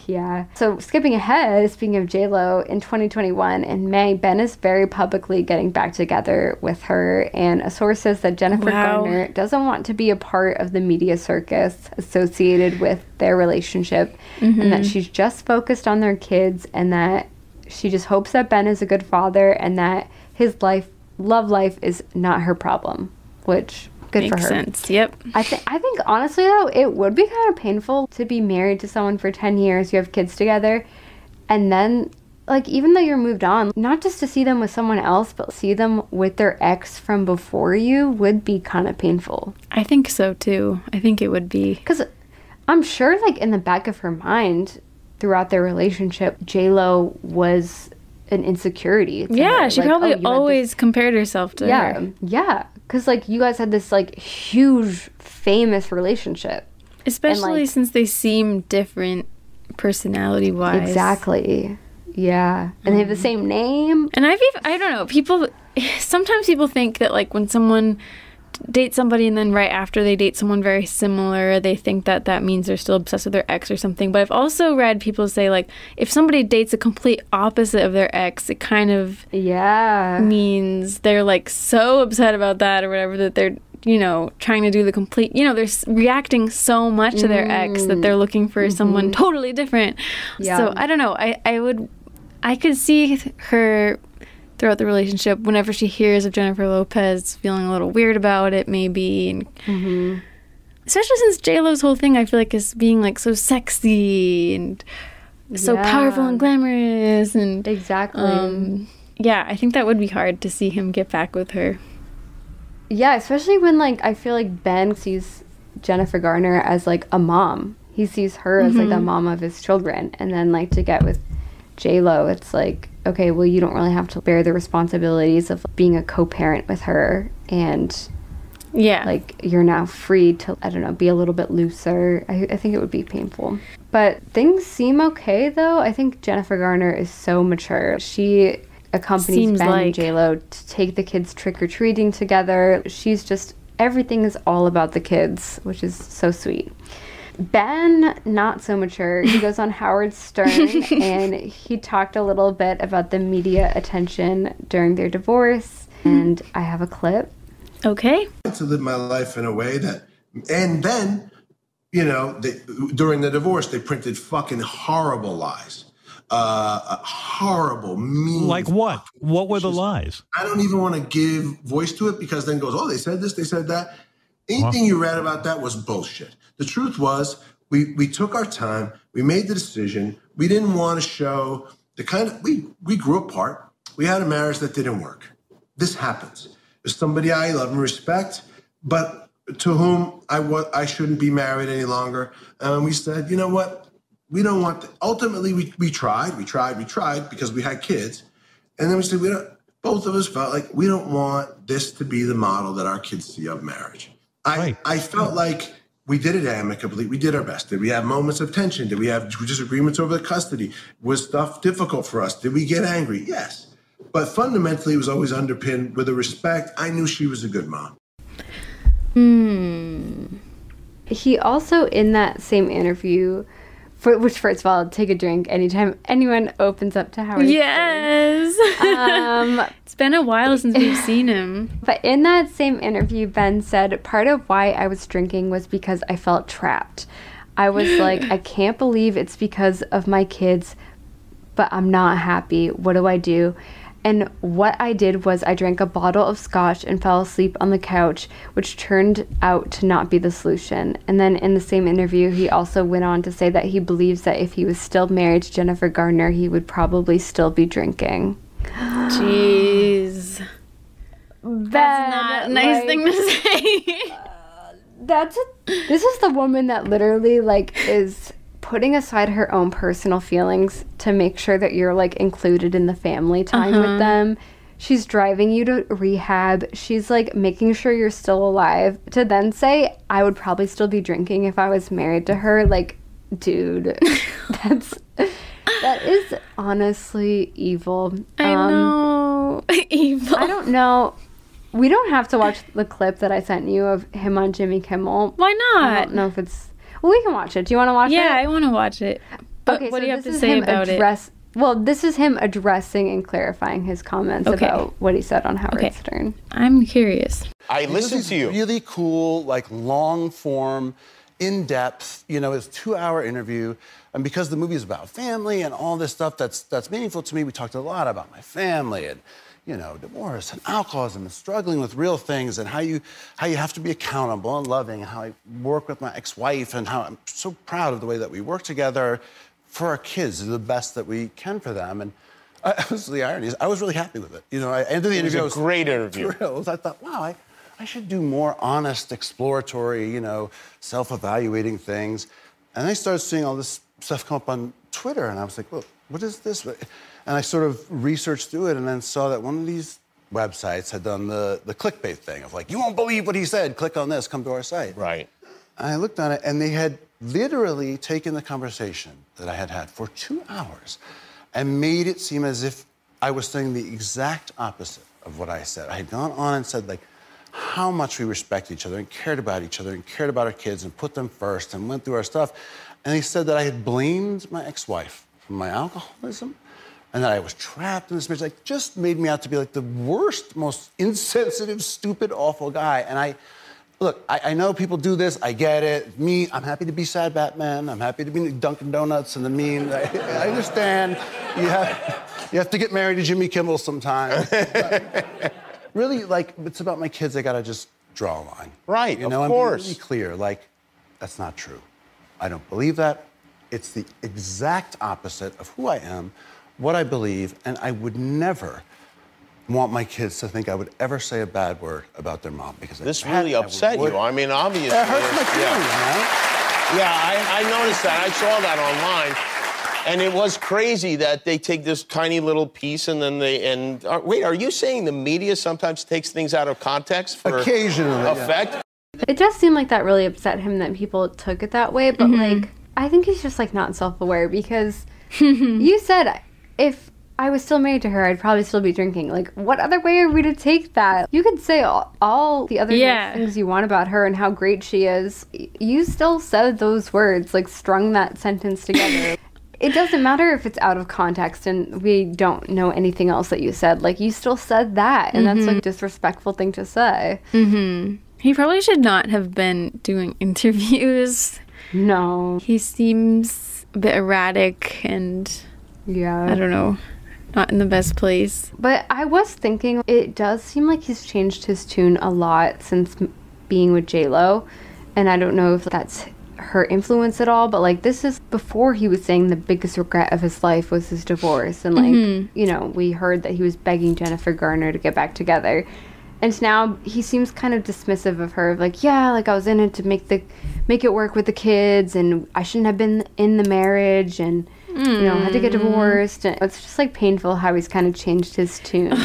Yeah. So skipping ahead, speaking of J-Lo, in 2021, in May, Ben is very publicly getting back together with her, and a source says that Jennifer Garner doesn't want to be a part of the media circus associated with their relationship, and that she's just focused on their kids, and that she just hopes that Ben is a good father and that his life love life is not her problem, which good Makes for her. sense. Yep. I think honestly though, it would be kind of painful to be married to someone for 10 years, you have kids together, and then like even though you're moved on, not just to see them with someone else, but see them with their ex from before you would be kind of painful. I think so too. I think it would be. Because I'm sure like in the back of her mind throughout their relationship, J-Lo was an insecurity to Yeah, her. she Like, probably oh, you had always compared herself to her. Yeah, because like you guys had this like huge famous relationship. Especially like, since they seem different personality-wise. Exactly. Yeah. And they have the same name. And I don't know, sometimes people think that like when someone dates somebody and then right after they date someone very similar, they think that that means they're still obsessed with their ex or something. But I've also read people say like if somebody dates a complete opposite of their ex, it kind of means they're like so upset about that or whatever that they're, you know, trying to do the complete, you know, they're reacting so much to their ex that they're looking for someone totally different. Yeah. So I don't know. I could see her throughout the relationship, whenever she hears of Jennifer Lopez, feeling a little weird about it, maybe. And especially since J-Lo's whole thing, I feel like, is being, like, so sexy and so powerful and glamorous. And exactly. Yeah, I think that would be hard to see him get back with her. Yeah, especially when, like, I feel like Ben sees Jennifer Garner as, like, a mom. He sees her as, like, the mom of his children. And then, like, to get with J-Lo, it's like, okay, well, you don't really have to bear the responsibilities of being a co-parent with her, and like you're now free to, I don't know, be a little bit looser. I think it would be painful. But things seem okay though. I think Jennifer Garner is so mature. She accompanies Ben and J-Lo to take the kids trick-or-treating together. She's just, everything is all about the kids, which is so sweet. Ben, not so mature. He goes on Howard Stern and he talked a little bit about the media attention during their divorce. And I have a clip. Okay. To live my life in a way that, and then, you know, during the divorce, they printed fucking horrible lies. Horrible, mean. Like what? What were the lies? I don't even want to give voice to it because then it goes, oh, they said this, they said that. Anything you read about that was bullshit. The truth was, we took our time, we made the decision, we didn't want to show the kind of, we grew apart, we had a marriage that didn't work. This happens. There's somebody I love and respect, but to whom I shouldn't be married any longer. And we said, you know what, we don't want, ultimately we tried because we had kids. And then we said, both of us felt like we don't want this to be the model that our kids see of marriage. I felt like we did it amicably. We did our best. Did we have moments of tension? Did we have disagreements over the custody? Was stuff difficult for us? Did we get angry? Yes. But fundamentally, it was always underpinned with a respect. I knew she was a good mom. He also, in that same interview, which, first of all, take a drink anytime anyone opens up to Howard Yes. It's been a while since we've seen him. But in that same interview, Ben said, part of why I was drinking was because I felt trapped. I was like, I can't believe it's because of my kids, but I'm not happy. What do I do? And what I did was I drank a bottle of scotch and fell asleep on the couch, which turned out to not be the solution. And then in the same interview, he also went on to say that he believes that if he was still married to Jennifer Garner, he would probably still be drinking. Jeez. That's not a nice thing to say. This is the woman that literally, like, is putting aside her own personal feelings to make sure that you're, like, included in the family time with them. She's driving you to rehab. She's, like, making sure you're still alive. To then say, I would probably still be drinking if I was married to her. Like, dude, that is honestly evil. I know. Evil. I don't know. We don't have to watch the clip that I sent you of him on Jimmy Kimmel. Why not? I don't know if it's... Well, we can watch it. Do you want to watch it? Yeah, I want to watch it. But okay, what so do you have to say about it? Well, this is him addressing and clarifying his comments about what he said on Howard Stern. I'm curious. I listened to you. Really cool, like long form, in depth. You know, it's a 2-hour interview, and because the movie is about family and all this stuff that's meaningful to me, we talked a lot about my family and you know, divorce and alcoholism and struggling with real things and how you have to be accountable and loving, and how I work with my ex-wife and how I'm so proud of the way that we work together for our kids, do the best that we can for them. And the irony is, I was really happy with it. You know, I ended the interview. It was a great interview. Thrilled. I thought, wow, I should do more honest, exploratory, you know, self-evaluating things. And I started seeing all this stuff come up on Twitter, and I was like, well, what is this? And I sort of researched through it and then saw that one of these websites had done the clickbait thing of like, you won't believe what he said, click on this, come to our site. Right. And I looked on it, and they had literally taken the conversation that I had for 2 hours and made it seem as if I was saying the exact opposite of what I said. I had gone on and said, like, how much we respect each other and cared about each other and cared about our kids and put them first and went through our stuff. And he said that I had blamed my ex-wife for my alcoholism and that I was trapped in this marriage. Like, just made me out to be like the worst, most insensitive, stupid, awful guy. And look, I know people do this. I get it. Me, I'm happy to be sad Batman. I'm happy to be Dunkin' Donuts and the meme. I understand. You have to get married to Jimmy Kimmel sometime. Really, like, it's about my kids. I gotta just draw a line. Right, you know, of course. I'm really clear. Like, that's not true. I don't believe that. It's the exact opposite of who I am, what I believe, and I would never want my kids to think I would ever say a bad word about their mom, because this really upset you. I mean, obviously. It hurts my feelings, man. Yeah, I noticed that. I saw that online. And it was crazy that they take this tiny little piece and then wait, are you saying the media sometimes takes things out of context for occasionally effect? Yeah. It does seem like that really upset him that people took it that way, but like, I think he's just like not self-aware, because you said if I was still married to her, I'd probably still be drinking. Like, what other way are we to take that? You could say all the other nice things you want about her and how great she is. You still said those words, like strung that sentence together. It doesn't matter if it's out of context and we don't know anything else that you said. Like, you still said that, and that's like a disrespectful thing to say. He probably should not have been doing interviews. No. He seems a bit erratic and, I don't know, not in the best place. But I was thinking, it does seem like he's changed his tune a lot since being with J-Lo. And I don't know if that's her influence at all, but like, this is before he was saying the biggest regret of his life was his divorce. And like, you know, we heard that he was begging Jennifer Garner to get back together. And now he seems kind of dismissive of her, like, yeah, like I was in it to make it work with the kids, and I shouldn't have been in the marriage, and you know, had to get divorced. And it's just like painful how he's kind of changed his tune.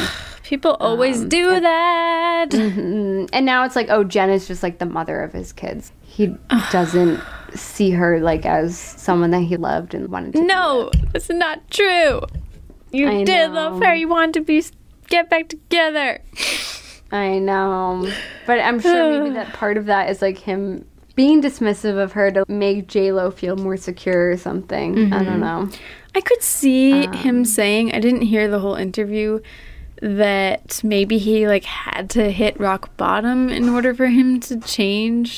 People always do that. And now it's like, oh, Jen is just like the mother of his kids. He doesn't see her like as someone that he loved and wanted to. No, that's not true. You did love her. You wanted to get back together. I know. But I'm sure maybe that part of that is like him being dismissive of her to make J-Lo feel more secure or something. I don't know. I could see him saying, I didn't hear the whole interview, that maybe he like had to hit rock bottom in order for him to change.